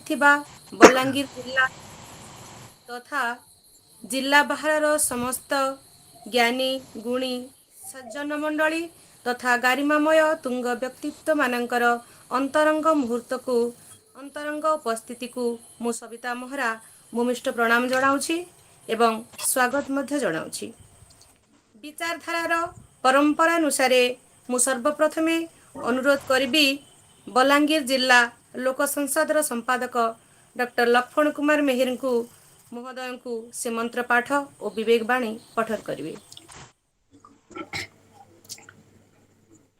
ଥିବା ବଲାଙ୍ଗୀର ଜିଲ୍ଲା ତଥା ଜିଲ୍ଲା ବାହାରର ସମସ୍ତ ଜ୍ଞାନୀ ଗୁଣୀ ସଜ୍ଜନ ମଣ୍ଡଳୀ ତଥା ଗାରିମାମୟ ତୁଙ୍ଗ ବ୍ୟକ୍ତିତ୍ୱ ମାନଙ୍କର ଅନ୍ତରଙ୍ଗ ଉପସ୍ଥିତିକୁ ମୁଁ ସବିତା ମହରା ଭୂମିଷ୍ଠ ପ୍ରଣାମ ଜଣାଉଛି ଏବଂ ସ୍ୱାଗତ ମଧ୍ୟ ଜଣାଉଛି। ବିଚାରଧାରାର ପରମ୍ପରାନୁସାରେ ମୁଁ ସର୍ବପ୍ରଥମେ ଅନୁରୋଧ କରିବି ବଲାଙ୍ଗୀର ଜିଲ୍ଲା ଲୋକ ସଂସଦର ସମ୍ପାଦକ ଡକ୍ଟର ଲକ୍ଷ୍ମଣ କୁମାର ମେହେରଙ୍କୁ ମହୋଦୟଙ୍କୁ ସେ ମନ୍ତ୍ର ପାଠ ଓ ବିବେକ ବାଣୀ ପଠନ କରିବେ।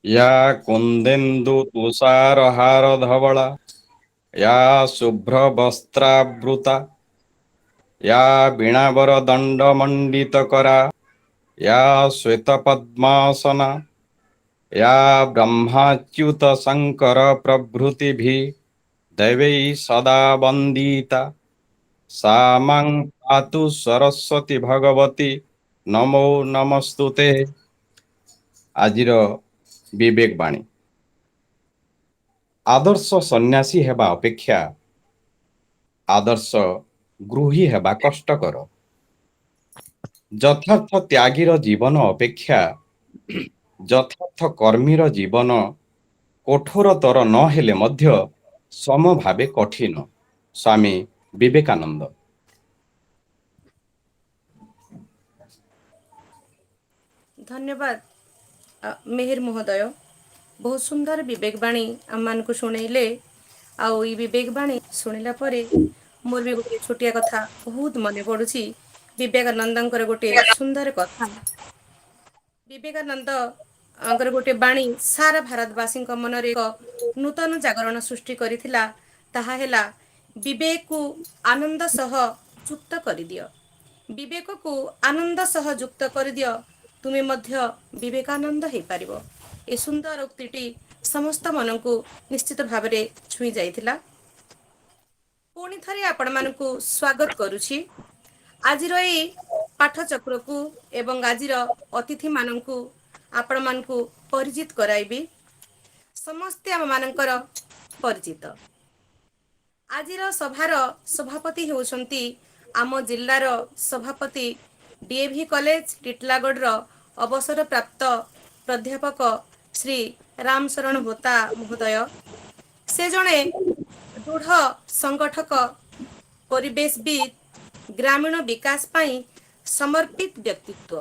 या कुन्देन्दु तुषारहार धवला या शुभ्रवस्त्रावृता या वीणावर दण्डमण्डितकरा या श्वेतपद्मासना या ब्रह्माच्युत शङ्कर प्रभृतिभिः दैवैः सदा वन्दिता सा मां पातु सरस्वती भगवती नमो नमस्तुते। आजिर विवेक बाणी आदर्श सन्यासी हेबा अपेक्षा आदर्श गृही हेबा कष्टकर। यथार्थ त्यागीर जीवन अपेक्षा यथार्थ कर्मीर जीवन कठोरतर न हेले मध्य समभावे कठिन। स्वामी विवेकानंद। धन्यवाद मेहर महोदय, बहुत सुंदर विवेक बाणी आम मान को शुणेले। आउ ई विवेक बाणी शुणिला परे मोर भी गोटे छोटिया कथा बहुत मने पड़ुछि। विवेकानंदଙ୍କର गोटे सुंदर कथा। विवेकानंद गोटे बाणी सारा भारतवासी मनरे एक नूतन जागरण सृष्टि करिथिला। ताहा हेला विवेक को आनंद सह युक्त कर दियो। विवेक को आनंद सह युक्त कर दियो, तुमे मध्य विवेकानंद हे पारिबो। ए सुंदर उक्तिटी समस्त मन को निश्चित भाव में छुई जाइथिला। पुणी थरे आपण मानकु स्वागत करुछि। आजिर ए पाठचक्र को एवं आजिर अतिथि मानकु आपण मानकु परिचित कराइबी। समस्ते आम मानकर परिचित। आजिर सभार सभापति होउछंती आम जिल्लार सभापति डीएवी कॉलेज टिटलागढ़ अवसर प्राप्त प्राध्यापक श्री रामशरण होता महोदय। से जणे दृढ़ संगठक, परिवेशविद, ग्रामीण विकास पाई समर्पित व्यक्तित्व।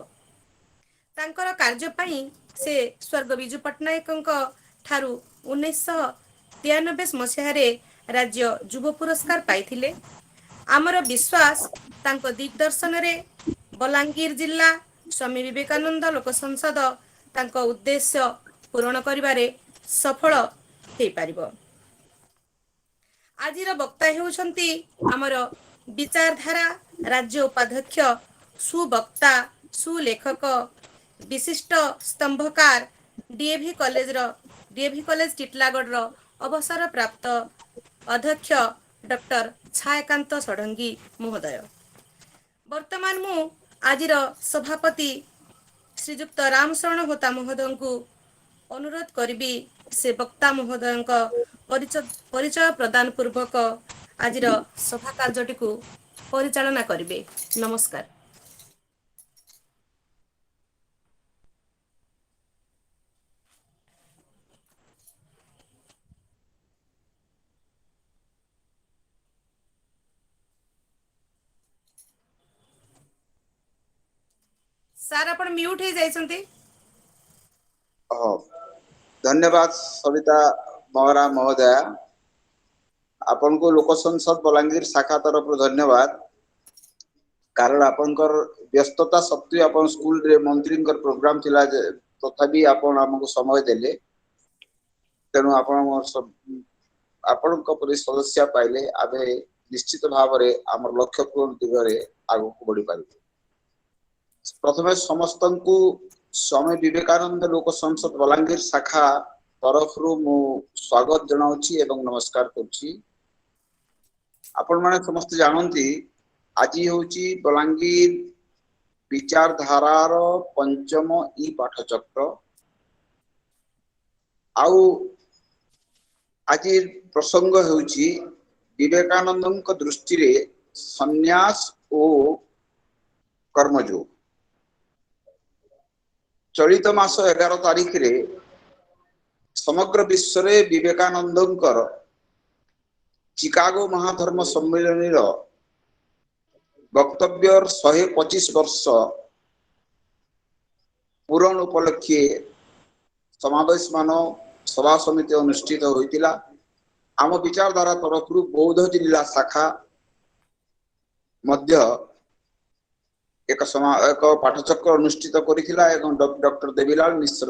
तांकर कार्य पाई से स्वर्ग विजु पट्टनायकଙ୍କ ठारू 1993 मसीहारे राज्य युव पुरस्कार पाइथिले। आमर विश्वास तांको दिग्दर्शन रे बलांगीर जिला स्वामी विवेकानंद लोक संसद तांको उद्देश्य पूरण करिबारे सफल हेई पारिबो। आजिर वक्ता हेउछंती आमर विचारधारा राज्य उपाध्यक्ष, सुवक्ता, सुलेखक, विशिष्ट स्तंभकार डीएवी कॉलेज टिटलागढ़ अवसर प्राप्त अध्यक्ष डॉक्टर छायाकांत षडंगी महोदय। वर्तमान मु आजिर सभापति श्रीजुक्त रामशरण होता महोदय को अनुरोध करिबी से वक्ता महोदय परिचय प्रदान पूर्वक आजिर सभा कार्यटी को परिचालना करिबे। नमस्कार। सार आपण म्यूट हे जाइसंती। धन्यवाद सविता महरा महोदया। आपन को लोक संसद बलांगीर शाखा तरफ धन्यवाद। कारण आपनकर व्यस्तता सत्वे आपन स्कूल रे मंत्रींकर प्रोग्राम थिला तथापि आपन हमको समय देले। तेणु आपन परि सदस्य पाइले आबे निश्चित भाव रे हमर लक्ष्य पूर्ण दिगरे आगु को बढ़ी पारिबे। प्रथमे समस्तंकु स्वामी विवेकानंद लोक संसद बलांगीर शाखा तरफ मु स्वागत जनाउछि एवं नमस्कार करछि। आपण माने समस्त जानंती आज होछि बलांगीर विचारधारार पंचम ई पाठचक्र। आउ आज प्रसंग होछि विवेकानंद दृष्टि रे संन्यास और कर्मयोग चलित मास 11 तारीख रे समग्र विश्व रे विवेकानंदंकर चिकागो महाधर्म सम्मेलन वक्तव्य 125 वर्ष पूरण उपलक्षे समावेश मान सभा समिति अनुष्ठित होइतिला। आम विचारधारा तरफ बौद्ध जिला शाखा मध्य एक पाठचक्र अनुष्ठित करिथिला एवं डॉक्टर देवीलाल मिश्र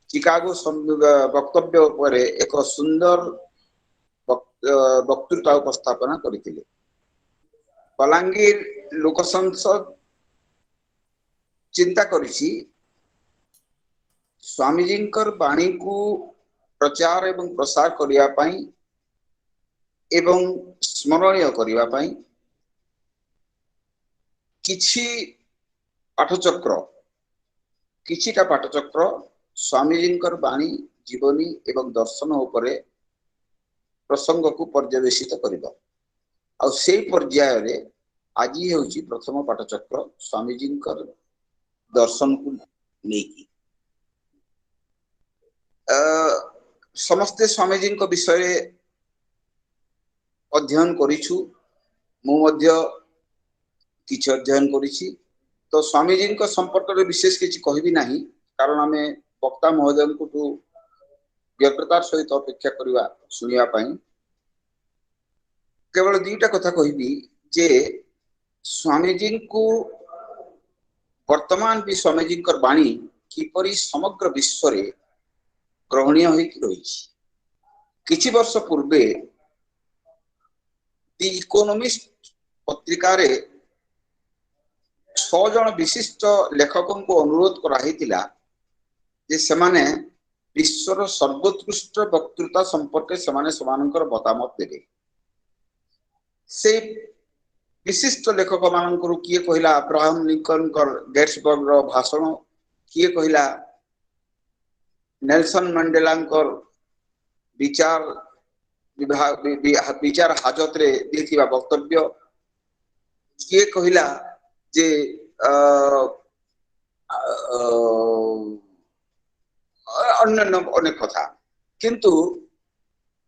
चिकागो वक्तव्य पर एक सुंदर वक्तृता उपस्थापना करथिले। बलांगीर लोक संसद चिंता करिछि स्वामीजींकर वाणी को प्रचार एवं प्रसार करिया पई एवं स्मरणीय करिया पई किछिटा पाठचक्र स्वामीजींकर वाणी जीवनी एवं दर्शन उपरे प्रसंग को पर्यवेसित करिबा। आ सेई पर्याय रे आज हेउची प्रथम पाठचक्र स्वामीजींकर दर्शन को नेकी समस्ते स्वामीजी विषय अध्ययन करिछु मु मध्य किछ अध्ययन करिछि। तो स्वामीजी संपर्क रे विशेष किछि कहबी नाही कारण आमे वक्ता महोदय को व्यग्रतार सहित अपेक्षा करिवा सुनिया पई केवल दुईटा कथा कहबी जे स्वामीजी को वर्तमान भी स्वामीजी वाणी किपरि समग्र विश्व रे ग्रहणीय रही। किछि वर्ष पूर्वे दि इकोनोमिस्ट पत्रिका रे 6 जन विशिष्ट लेखकों को अनुरोध कराइतिला जे सेमाने विश्वर सर्वोत्कृष्ट वक्तृता संपर्क सेमाने समानकर मतामत देबे। से विशिष्ट लेखक मानकर किए कहला अब्राहम लिंकन गेट्सबर्ग रो भाषण, किए कहला नेल्सन मंडेलांकर विचार विचार हाजत रे देथिबा वक्तव्य, किए कहला जे अन्य अनेक कथा। किंतु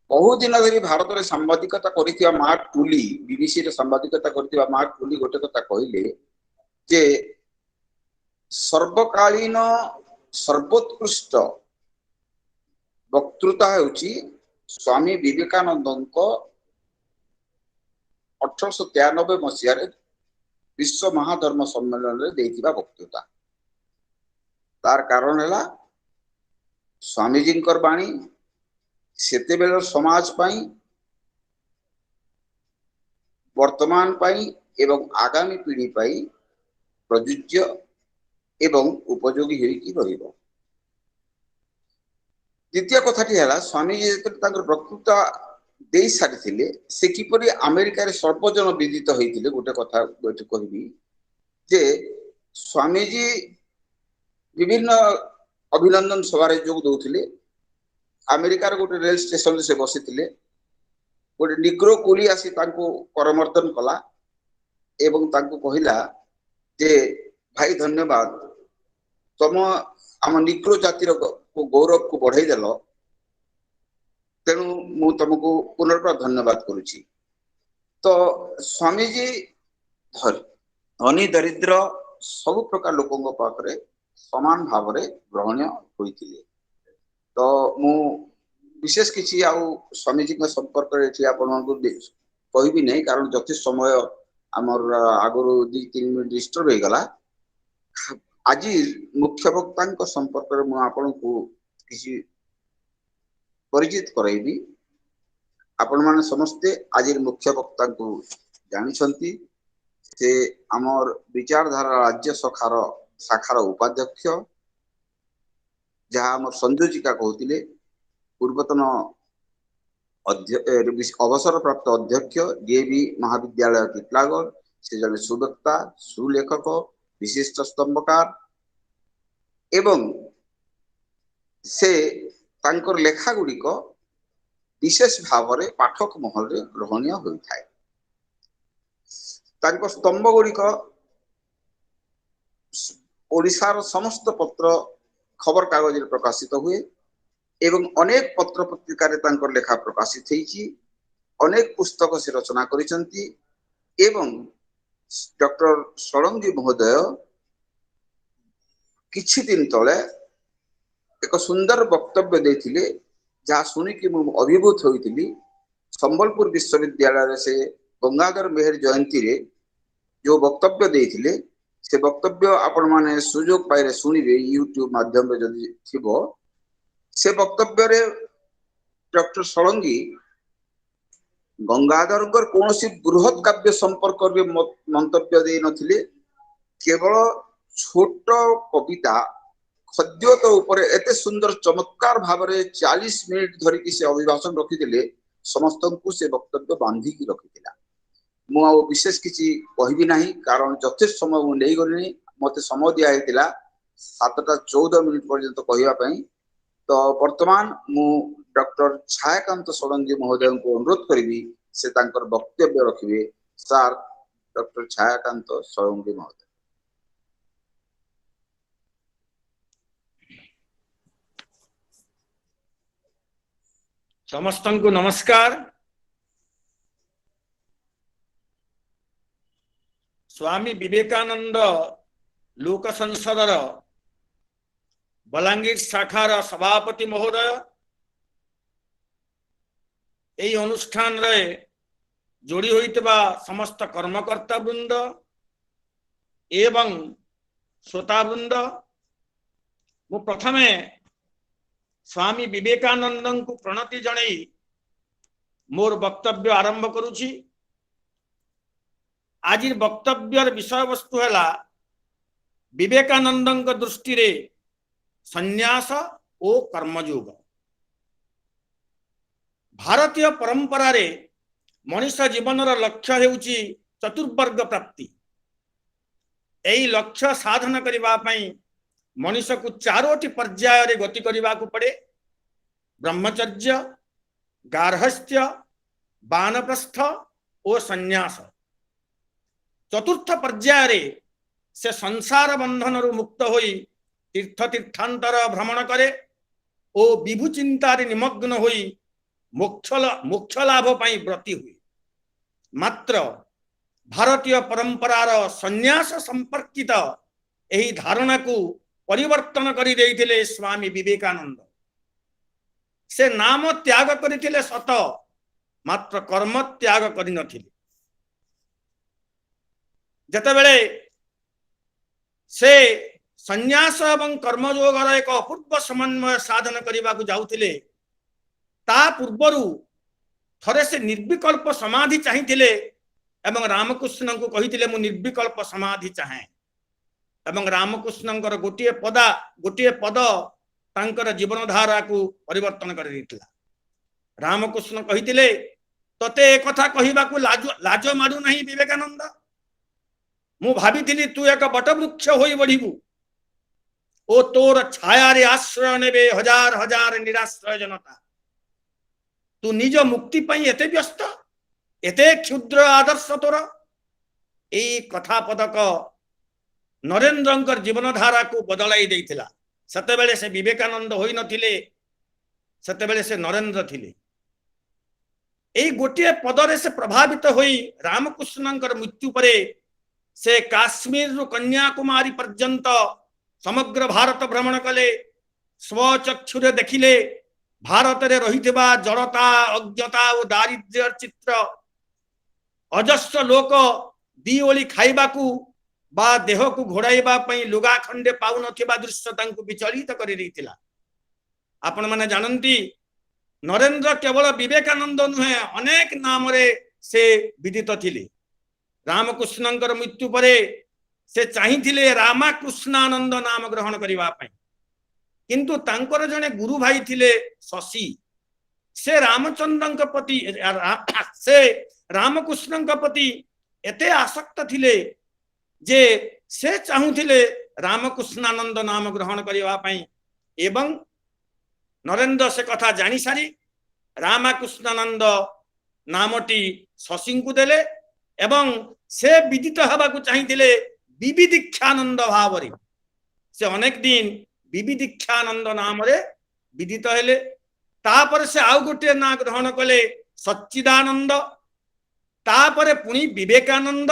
बहुत दिन धरी भारत रे सांबादिकता करिथिबा मार्क टुली बीबीसी रे सांबादिकता करिथिबा मार्क टुली गोटे कथा कहिले जे सर्वकालीन सर्वोत्कृष्ट वक्तृता हेउची स्वामी विवेकानंद 1893 मसीह विश्व महाधर्म सम्मेलन रे देथिबा वक्तृता। तार कारण है स्वामीजी वाणी सेते बेलर समाज पाई वर्तमान पाई एवं आगामी पीढ़ी पाई प्रयोज्य एवं उपयोगी होइकी रहिबो। द्वितीय कथाटी है स्वामीजी वक्तृता दे सारी से किपरि अमेरिका रे सर्वजन विदित होइतिले गोटे कथा गोटे कहबी जे स्वामीजी विभिन्न अभिनंदन सभा जोग दौथिले। अमेरिकार गोटे रेल स्टेशन से बसीथिले, गोटे निग्रो कुली आसी तांको करमर्दन कला एवं तांको कहिला जे भाई धन्यवाद तुम आम निग्रो जातिर गौरव को बढ़ाई देल, तेणु मु तुमको पुनर्बार धन्यवाद करुछि। तो स्वामीजी धनी दरिद्र सब प्रकार लोकों पाखरे समान भाव रे ग्रहणीय होइतिले। तो मु विशेष किछि आउ स्वामीजी के संपर्क रे एठी आपन को कहबी नै कारण जति समय हमर आगरो 2-3 मिनिट डिस्टर्ब हो गला। आज मुख्य वक्ता संपर्क रे मु आपन को किछि परिचित करैबी। आपण माने समस्ते आज मुख्य वक्ता को जानि छंती। से हमर विचारधारा राज्य शाखार उपाध्यक्ष जहाँ हमर संयोजिका कहतिले पूर्वतन अवसर प्राप्त अध्यक्ष डीएवी महाविद्यालय टिटलागढ़। से जने सुवक्ता सुलेखक विशिष्ट स्तंभकार एवं से तांकर लेखा गुड़िक विशेष भाव में पाठक महल रे ग्रहणीय होता है। तांको स्तंभ गुड़िक ओडिशार समस्त पत्र खबर कागज प्रकाशित हुए एवं अनेक पत्र पत्रिका रे तांकर लेखा प्रकाशित होईची, अनेक पुस्तक से रचना करिसंती एवं डॉक्टर षडंगी महोदय किछि दिन तले एक सुंदर वक्तव्य देथिले जहाँ सुनिकी मु अभिभूत होइतिली। संबलपुर विश्वविद्यालय से गंगाधर मेहर जयंती रे जो वक्तव्य देथिले से वक्तव्य आपण माने सुजोग पाइरे सुनिबे यूट्यूब माध्यम रे जदि थिबो। से वक्तव्य रे डॉक्टर षडंगी गंगाधर कौन बृहत काव्य संपर्क मंतव्य दे नथिले, केवल छोट कविता खद्योत ऊपर एते सुंदर चमत्कार भाव में 40 मिनिट धरिकी से अभिभाषण रखिदेले। समस्त को से वक्तव्य बांधिकी रखिथिला। मु आ विशेष किछि कहबी नाही कारण यथेष्ट समय मु नै गलिनी। मते समय दिया हेतिला 7:14 पर्यंत कहवा पई। तो वर्तमान मु डॉक्टर छायाकांत षडंगी महोदय को अनुरोध करी से तांकर वक्तव्य रखिए। सर डॉक्टर छायाकांत षडंगी महोदय। समस्त को नमस्कार। स्वामी विवेकानंद लोक संसदर बलांगीर शाखार सभापति महोदय यही अनुष्ठान रे जोड़ी होइतबा समस्त कर्मकर्ता वृंद एवं श्रोता वृंद, मु प्रथमे स्वामी विवेकानंद को प्रणति जणई मोर वक्तव्य आरंभ करुछि। आज वक्तव्यर विषय वस्तु है विवेकानंद दृष्टि रे संन्यास ओ कर्मयोग। भारतीय परंपरा रे मनुष्य जीवनर लक्ष्य हेउची चतुर्वर्ग प्राप्ति। एई लक्ष्य साधन करिबा पई मनुष्य को 4टी पर्याय रे गति करिबा को पड़े। ब्रह्मचर्य, गार्हस्थ्य, वानप्रस्थ और संन्यास। चतुर्थ पर्याय रे से संसार बंधन रु मुक्त होई तीर्थ तीर्थांतर भ्रमण करे ओ विभु चिंता रे निमग्न होई मोक्ष लाभ पाई व्रती हुए। मात्र भारतीय परंपरार संन्यास संपर्कित एही धारणा को परिवर्तन करि देइथिले स्वामी विवेकानंद। से नाम त्याग करिथिले सत, मात्र कर्म त्याग करि नथिले। जतबेले से संन्यास एवं कर्मयोगर एक अपूर्व समन्वय साधन करने को जाउथिले, ता पूर्वरु थरे से निर्विकल्प समाधि चाहिथिले एवं रामकृष्ण को कहिथिले मु निर्विकल्प समाधि चाहे। एवं रामकृष्णंकर गोटे पद तांकर जीवन धारा को परिवर्तन कर देथिला। रामकृष्ण कहिथिले तते एक कथा कहिबा को लाज माडू नहीं विवेकानंद। मु भाविथिली तू एक बटवृक्ष होई बढ़िबू ओ तोर छाया रे आश्रय नेबे हजार हजार निराश्रय जनता। तू निज मुक्ति पई एते व्यस्त, एते क्षुद्र आदर्श तोर। ए कथा पदक नरेंद्रंकर जीवन धारा को बदलाई देइथिला। सतेबेले से विवेकानंद होई नथिले, सतेबेले से नरेंद्र थिले। ए गोटे पदरे से प्रभावित होई रामकृष्णंकर मृत्यु परे से काश्मीर रु कन्याकुमारी पर्यंत समग्र भारत भ्रमण कले। स्वचक्षुरे देखिले भारत रे रहिथिबा जड़ता, अज्ञता और दारिद्र्य चित्र। अजस्र लोक दी ओली खाइबाकू बा देह को घोड़ाइबा पई लुगा खंडे पाउ नथिबा दृश्य तांकु विचलित करि दैथिला। आपण माने जानंती नरेंद्र केवल विवेकानंद नुहे, अनेक नाम रे से विदित थिले। रामकृष्णंकर मृत्यु परे से चाहिथिले रामकृष्णानंद नाम ग्रहण करिबा पई, किंतु तांकर जने गुरु भाई थिले शशि। से रामचंद्रंक प्रति से रामकृष्णंक प्रति एते आसक्त थिले जे से चाहुथिले रामकृष्णानंद नाम ग्रहण करिबा पई। एवं नरेंद्र से कथा जानी सारी ରାମକୃଷ୍ଣାନନ୍ଦ ନାମଟି ଶଶୀଙ୍କୁ ଦେଲେ ଏବଂ ସେ ବିଦିତ ହେବାକୁ ଚାହିଁଥିଲେ ବିବିଦୀକ୍ଷାନନ୍ଦ ଭାବରେ। ସେ ଅନେକ ଦିନ ବିବିଦୀକ୍ଷାନନ୍ଦ ନାମରେ ବିଦିତ ହେଲେ। ତାପରେ ସେ ଆଉ ଗୋଟିଏ ନାଁ ଗ୍ରହଣ କଲେ ସଚ୍ଚିଦାନନ୍ଦ, ତାପରେ ପୁଣି ବିବେକାନନ୍ଦ।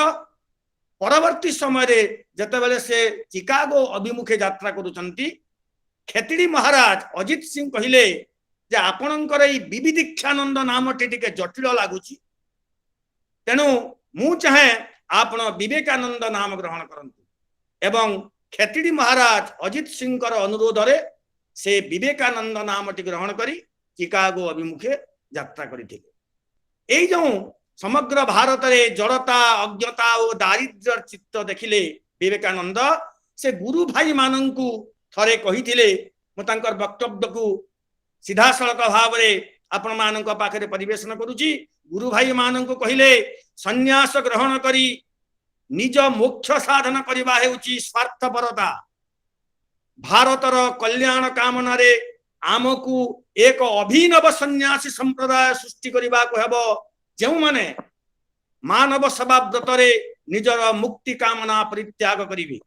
ପରବର୍ତ୍ତୀ ସମୟରେ ଯେତେବେଳେ ସେ ଚିକାଗୋ ଅଭିମୁଖେ ଯାତ୍ରା କରୁଛନ୍ତି, ଖେତିଡି ମହାରାଜ ଅଜିତ ସିଂ କହିଲେ ଯେ ଆପଣଙ୍କର ଏଇ ବିବିଦୀକ୍ଷାନନ୍ଦ ନାମଟି ଟିକେ ଜଟିଳ ଲାଗୁଛି, ତେଣୁ ମୁଁ ଚାହେଁ ଆପଣ ବିବେକାନନ୍ଦ ନାମ ଗ୍ରହଣ କରନ୍ତୁ। ଏବଂ ଖେତିଡି ମହାରାଜ ଅଜିତ ସିଂଙ୍କର ଅନୁରୋଧରେ ସେ ବିବେକାନନ୍ଦ ନାମଟି ଗ୍ରହଣ କରି ଚିକାଗୋ ଅଭିମୁଖେ ଯାତ୍ରା କରିଥିଲେ। ଏଇ ଯେଉଁ ସମଗ୍ର ଭାରତରେ ଜଡ଼ତା, ଅଜ୍ଞତା ଓ ଦାରିଦ୍ର୍ୟ ଚିତ୍ର ଦେଖିଲେ ବିବେକାନନ୍ଦ, ସେ ଗୁରୁ ଭାଇ ମାନଙ୍କୁ ଥରେ କହିଥିଲେ, ମୁଁ ତାଙ୍କର ବକ୍ତବ୍ୟକୁ ସିଧାସଳଖ ଭାବରେ ଆପଣ ମାନଙ୍କ ପାଖରେ ପରିବେଷଣ କରୁଛି। ଗୁରୁ ଭାଇ ମାନଙ୍କୁ କହିଲେ, ସନ୍ନ୍ୟାସ ଗ୍ରହଣ କରି ନିଜ ମୋକ୍ଷ ସାଧନ କରିବା ହେଉଛି ସ୍ୱାର୍ଥପରତା। ଭାରତର କଲ୍ୟାଣ କାମନାରେ ଆମକୁ ଏକ ଅଭିନବ ସନ୍ନ୍ୟାସୀ ସମ୍ପ୍ରଦାୟ ସୃଷ୍ଟି କରିବାକୁ ହେବ, ଯେଉଁମାନେ ମାନବ ସେବା ବ୍ରତରେ ନିଜର ମୁକ୍ତି କାମନା ପରିତ୍ୟାଗ କରିବେ।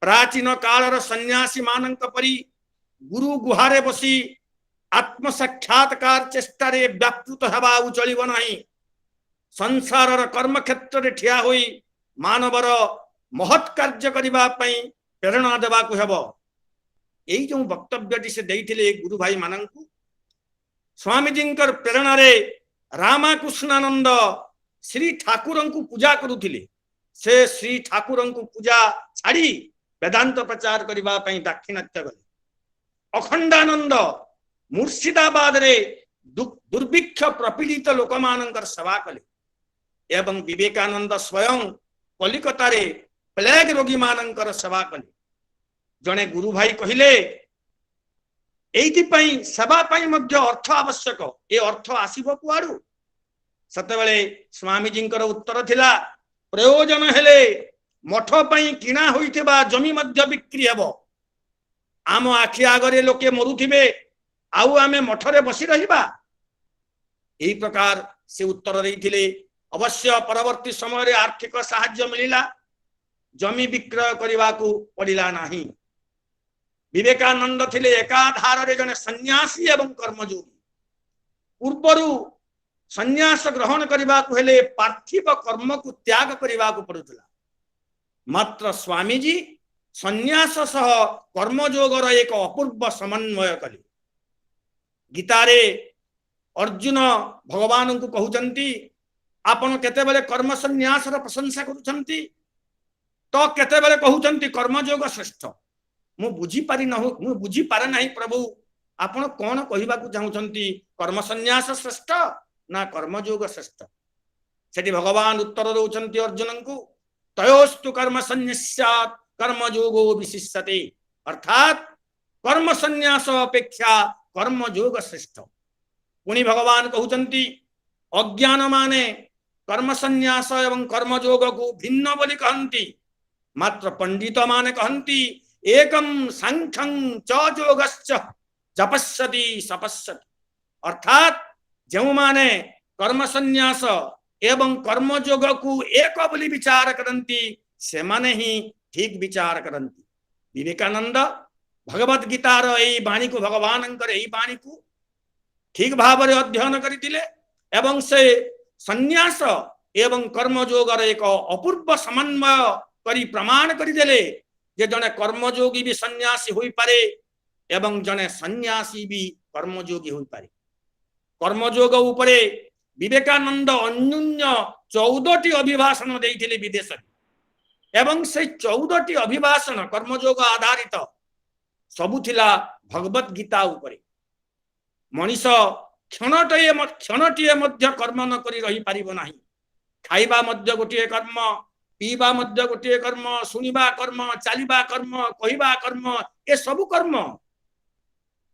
ପ୍ରାଚୀନ କାଳର ସନ୍ନ୍ୟାସୀ ମାନଙ୍କ ପରି ଗୁରୁ ଗୁହାରେ ବସି ଆତ୍ମସାକ୍ଷାତକାର ଚେଷ୍ଟାରେ ବ୍ୟାପୃତ ହେବା ଆଉ ଚଳିବ ନାହିଁ। ସଂସାରର କର୍ମକ୍ଷେତ୍ରରେ ଠିଆ ହୋଇ ମାନବର ମହତ୍ କାର୍ଯ୍ୟ କରିବା ପାଇଁ ପ୍ରେରଣା ଦେବାକୁ ହେବ। ଏଇ ଯେଉଁ ବକ୍ତବ୍ୟଟି ସେ ଦେଇଥିଲେ ଗୁରୁ ଭାଇ ମାନଙ୍କୁ, ସ୍ୱାମୀଜୀଙ୍କର ପ୍ରେରଣାରେ ରାମକୃଷ୍ଣାନନ୍ଦ ଶ୍ରୀ ଠାକୁରଙ୍କୁ ପୂଜା କରୁଥିଲେ। ସେ ଶ୍ରୀ ଠାକୁରଙ୍କୁ ପୂଜା ଛାଡ଼ି ବେଦାନ୍ତ ପ୍ରଚାର କରିବା ପାଇଁ ଦାକ୍ଷିଣାତ୍ୟ ଗଲେ। ଅଖଣ୍ଡାନନ୍ଦ ମୁର୍ଶିଦାବାଦରେ ଦୁର୍ଭିକ୍ଷ ପ୍ରପୀଡ଼ିତ ଲୋକମାନଙ୍କର ସେବା କଲେ ଏବଂ ବିବେକାନନ୍ଦ ସ୍ୱୟଂ କଲିକତାରେ ପ୍ଲେଗ ରୋଗୀ ମାନଙ୍କର ସେବା କଲେ। ଜଣେ ଗୁରୁ ଭାଇ କହିଲେ, ଏଇଥିପାଇଁ ସେବା ପାଇଁ ମଧ୍ୟ ଅର୍ଥ ଆବଶ୍ୟକ, ଏ ଅର୍ଥ ଆସିବ କୁଆଡୁ? ସେତେବେଳେ ସ୍ୱାମୀଜୀଙ୍କର ଉତ୍ତର ଥିଲା, ପ୍ରୟୋଜନ ହେଲେ ମଠ ପାଇଁ କିଣା ହୋଇଥିବା ଜମି ମଧ୍ୟ ବିକ୍ରି ହେବ। ଆମ ଆଖି ଆଗରେ ଲୋକେ ମରୁଥିବେ, ଆଉ ଆମେ ମଠରେ ବସି ରହିବା? ଏହି ପ୍ରକାର ସେ ଉତ୍ତର ଦେଇଥିଲେ। ଅବଶ୍ୟ ପରବର୍ତ୍ତୀ ସମୟରେ ଆର୍ଥିକ ସାହାଯ୍ୟ ମିଳିଲା, ଜମି ବିକ୍ରୟ କରିବାକୁ ପଡ଼ିଲା ନାହିଁ। ବିବେକାନନ୍ଦ ଥିଲେ ଏକାଧାରରେ ଜଣେ ସନ୍ନ୍ୟାସୀ ଏବଂ କର୍ମଯୋଗୀ। ପୂର୍ବରୁ ସନ୍ନ୍ୟାସ ଗ୍ରହଣ କରିବାକୁ ହେଲେ ପାର୍ଥିବ କର୍ମକୁ ତ୍ୟାଗ କରିବାକୁ ପଡୁଥିଲା। ମାତ୍ର ସ୍ୱାମୀଜୀ ସନ୍ନ୍ୟାସ ସହ କର୍ମଯୋଗର ଏକ ଅପୂର୍ବ ସମନ୍ୱୟ କଲେ। ଗୀତାରେ ଅର୍ଜୁନ ଭଗବାନଙ୍କୁ କହୁଛନ୍ତି, ଆପଣ କେତେବେଳେ କର୍ମ ସନ୍ନ୍ୟାସର ପ୍ରଶଂସା କରୁଛନ୍ତି ତ କେତେବେଳେ କହୁଛନ୍ତି କର୍ମଯୋଗ ଶ୍ରେଷ୍ଠ। ମୁଁ ବୁଝିପାରେ ନାହିଁ ପ୍ରଭୁ, ଆପଣ କଣ କହିବାକୁ ଚାହୁଁଛନ୍ତି? କର୍ମ ସନ୍ନ୍ୟାସ ଶ୍ରେଷ୍ଠ ନା କର୍ମଯୋଗ ଶ୍ରେଷ୍ଠ? ସେଠି ଭଗବାନ ଉତ୍ତର ଦଉଛନ୍ତି ଅର୍ଜୁନଙ୍କୁ, ତୟୋସ୍ତୁ କର୍ମ ସନ୍ନ୍ୟାସାତ୍ କର୍ମଯୋଗୋ ବିଶିଷ୍ୟତେ। ଅର୍ଥାତ୍ କର୍ମ ସନ୍ନ୍ୟାସ ଅପେକ୍ଷା କର୍ମଯୋଗ ଶ୍ରେଷ୍ଠ। ପୁଣି ଭଗବାନ କହୁଛନ୍ତି, ଅଜ୍ଞାନ ମାନେ କର୍ମ ସନ୍ନ୍ୟାସ ଏବଂ କର୍ମଯୋଗକୁ ଭିନ୍ନ ବୋଲି କହନ୍ତି, ମାତ୍ର ପଣ୍ଡିତ ମାନେ କହନ୍ତି ଏକଂ ସାଂଖ୍ୟଂ ଚ ଯୋଗଶ୍ଚ ଜପସ୍ୟତି ସପସ୍ୟତି। ଅର୍ଥାତ୍ ଯେଉଁମାନେ କର୍ମ ସନ୍ନ୍ୟାସ ଏବଂ କର୍ମଯୋଗକୁ ଏକ ବୋଲି ବିଚାର କରନ୍ତି, ସେମାନେ ହିଁ ଠିକ ବିଚାର କରନ୍ତି। ବିବେକାନନ୍ଦ ଭଗବତ ଗୀତାର ଏହି ବାଣୀକୁ, ଭଗବାନଙ୍କର ଏହି ବାଣୀକୁ ଠିକ ଭାବରେ ଅଧ୍ୟୟନ କରିଥିଲେ ଏବଂ ସେ ସନ୍ନ୍ୟାସ ଏବଂ କର୍ମଯୋଗର ଏକ ଅପୂର୍ବ ସମନ୍ୱୟ କରି ପ୍ରମାଣ କରିଦେଲେ ଯେ ଜଣେ କର୍ମଯୋଗୀ ବି ସନ୍ନ୍ୟାସୀ ହୋଇପାରେ ଏବଂ ଜଣେ ସନ୍ନ୍ୟାସୀ ବି କର୍ମଯୋଗୀ ହୋଇପାରେ। କର୍ମଯୋଗ ଉପରେ ବିବେକାନନ୍ଦ ଅନ୍ୟୁନ୍ୟ 14ଟି ଅଭିଭାଷଣ ଦେଇଥିଲେ ବିଦେଶରେ ଏବଂ ସେଇ 14ଟି ଅଭିଭାଷଣ କର୍ମଯୋଗ ଆଧାରିତ ସବୁ ଥିଲା ଭଗବତ ଗୀତା ଉପରେ। ମଣିଷ କ୍ଷଣଟିଏ ମଧ୍ୟ କର୍ମ ନ କରି ରହିପାରିବ ନାହିଁ। ଖାଇବା ମଧ୍ୟ ଗୋଟିଏ କର୍ମ, ପିଇବା ମଧ୍ୟ ଗୋଟିଏ କର୍ମ, ଶୁଣିବା କର୍ମ, ଚାଲିବା କର୍ମ, କହିବା କର୍ମ, ଏ ସବୁ କର୍ମ।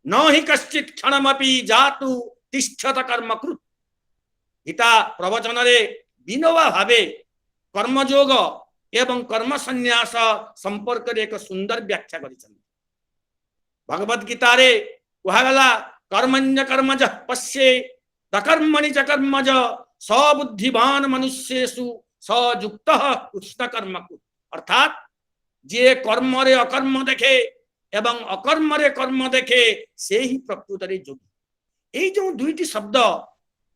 ନ ହି କଶ୍ଚିତ୍ କ୍ଷଣମପି ଜାତୁ ତିଷ୍ଠତ କର୍ମକୃତ୍। ଗୀତା ପ୍ରବଚନରେ ବିନୋବା ଭାବେ କର୍ମଯୋଗ ଏବଂ କର୍ମ ସନ୍ନ୍ୟାସ ସମ୍ପର୍କରେ ଏକ ସୁନ୍ଦର ବ୍ୟାଖ୍ୟା କରିଛନ୍ତି। ଭଗବତ ଗୀତାରେ କୁହାଗଲା कर्मण्य कर्मज पश्ये तकर्मणि च कर्मज सबुद्धिवान मनुष्येषु सयुक्तः कृष्ण कर्म कुरु। अर्थात जे कर्म रे अकर्म देखे एवं अकर्म रे कर्म देखे से ही प्रकृत रे योगी। ये जो दुईटी शब्द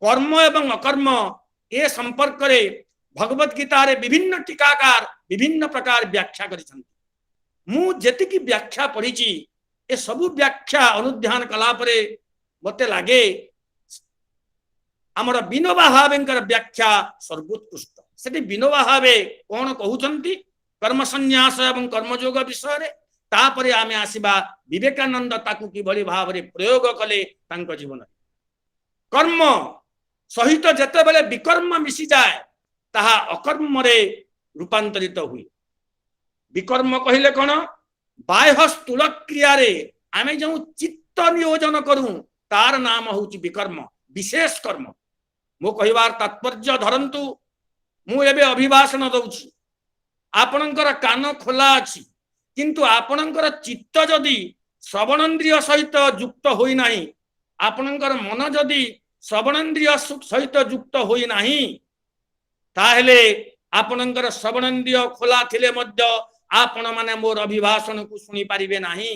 कर्म एवं अकर्म ए संपर्क रे भगवत गीता रे विभिन्न टीकाकार विभिन्न प्रकार व्याख्या करिसंती। मु जेतिकी व्याख्या पढ़ी ए सबु व्याख्या अनुध्यान कला परे मते लागे आमर विनोबा भावेंकर व्याख्या सर्वोत्कृष्ट। सेठी विनोबा भावे कौन कहउछंती कर्म संन्यास एवं कर्मयोग विषय रे। तापरे आमे आसीबा विवेकानंद ताकू किभली भावरे प्रयोग कले तांक जीवन। कर्म सहित जेतेबेले विकर्म मिसी जाए ताहा अकर्म रे रूपांतरित हुए। विकर्म कहिले कोन बाह्य स्थूल क्रिया रे आमे जो चित्त नियोजन करू तार नाम होउची विकर्म विशेष कर्म। मो कहिबार तात्पर्य धरंतु मु एबे अभिभाषण दउची आपणकर कान खोला अछि किंतु आपणकर चित्त जदि श्रवणेन्द्रिय सहित युक्त होई नाही आपणकर मन जदि श्रवणेन्द्रिय सहित युक्त होई नाही ताहेले आपणकर श्रवणेन्द्रिय खोला थिले मध्य आपण माने मोर अभिभाषण को सुनी पारिबे नाही।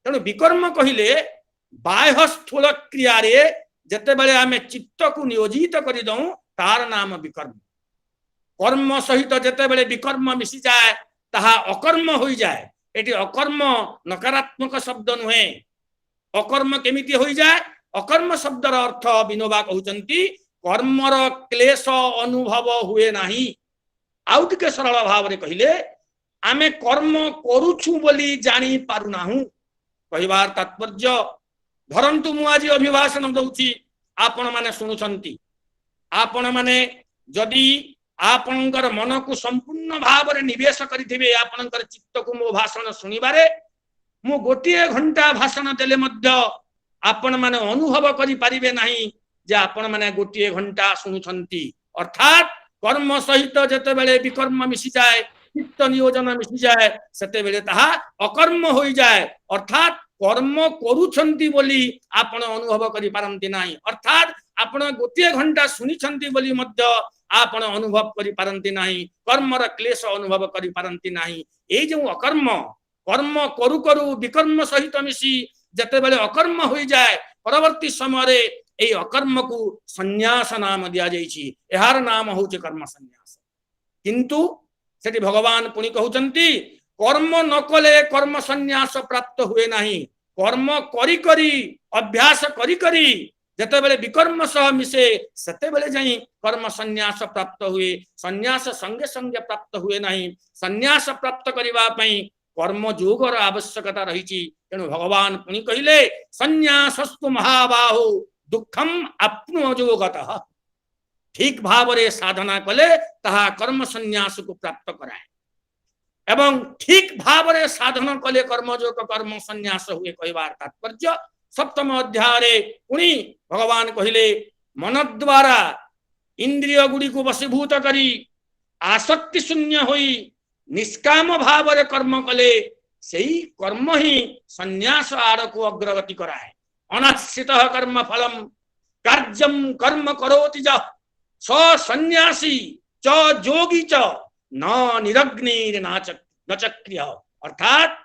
तेणु विकर्म कहिले बाह्य स्थूल क्रिया रे जते बेले आमे चित्त को नियोजित करि दउ तार नाम विकर्म। कर्म सहित जते बेले विकर्म मिसी जाए ताहा अकर्म होई जाए। एटी अकर्म नकारात्मक शब्द नुहे। अकर्म केमिति होई जाए? अकर्म शब्दर अर्थ विनोबा कहउचंती कर्मर क्लेश अनुभव हुए नाही। आउ टिके सरल भाव रे कहिले आमे कर्म करूछु बोली जानी पारु नाहु। कहिबार तात्पर्य धरंतु मु आज अभिभाषण दउची आपण माने सुनुछंती। आपण माने जदि आपणकर मन को संपूर्ण भाव रे निवेश करिथिबे आपणकर चित्त को मो भाषण सुनिबारे मु गोटिए घंटा भाषण देले मध्य आपण माने अनुभव करि पारिबे नाही जे आपण माने गोटिए घंटा सुनुछंती। अर्थात कर्म सहित जते बेले विकर्म मिसी जाए चित्त नियोजन मिसी जाए सेते बेले ताहा अकर्म होई जाए। अर्थात कर्म करूछंती बोली आपण अनुभव करि पारंती नाही। अर्थात आपण गोटिए घंटा सुनिछंती बोली मध्य आपण अनुभव करि पारंती नाही। कर्मर क्लेश अनुभव करि पारंती नाही। ए जो अकर्म कर्म करू करू विकर्म सहित मिसी जते बेले अकर्म होई जाए परवर्ती समय रे ए अकर्म को संन्यास नाम दिया जाइछि। एहार नाम होउचे कर्म संन्यास। किंतु सेठी भगवान पुनि कहउचंती कर्म न कले कर्म संन्यास प्राप्त हुए नाही। कर्म करी करी अभ्यास करी करी जते बेले विकर्म सह मिसे सेते बेले जाई कर्म संन्यास प्राप्त हुए। संन्यास संगे संगे प्राप्त हुए नाही। संन्यास प्राप्त करिवा पई कर्म योगर आवश्यकता रहिछि। तेणु भगवान पुनि कहिले संन्यासस्तु महाबाहो दुखम आप्नुयोगतः। ठीक भाव रे साधना कले ताहा कर्म संन्यास को प्राप्त कराए एवं ठीक भाव रे साधना कले कर्मयोग कर्म संन्यास हुए। कहिबार तात्पर्य सप्तम अध्याय रे पुनि भगवान कहिले मन द्वारा इंद्रिय गुडी को वशीभूत करी आसक्ति शून्य होई निष्काम भाव रे कर्म कले सेही कर्म ही संन्यास आड़ को अग्रगति कराए। अनाश्रितः कर्म फलम कार्यम कर्म करोति ज स संन्यासी च जोगी च न निरग्निर न चक्रिय। अर्थात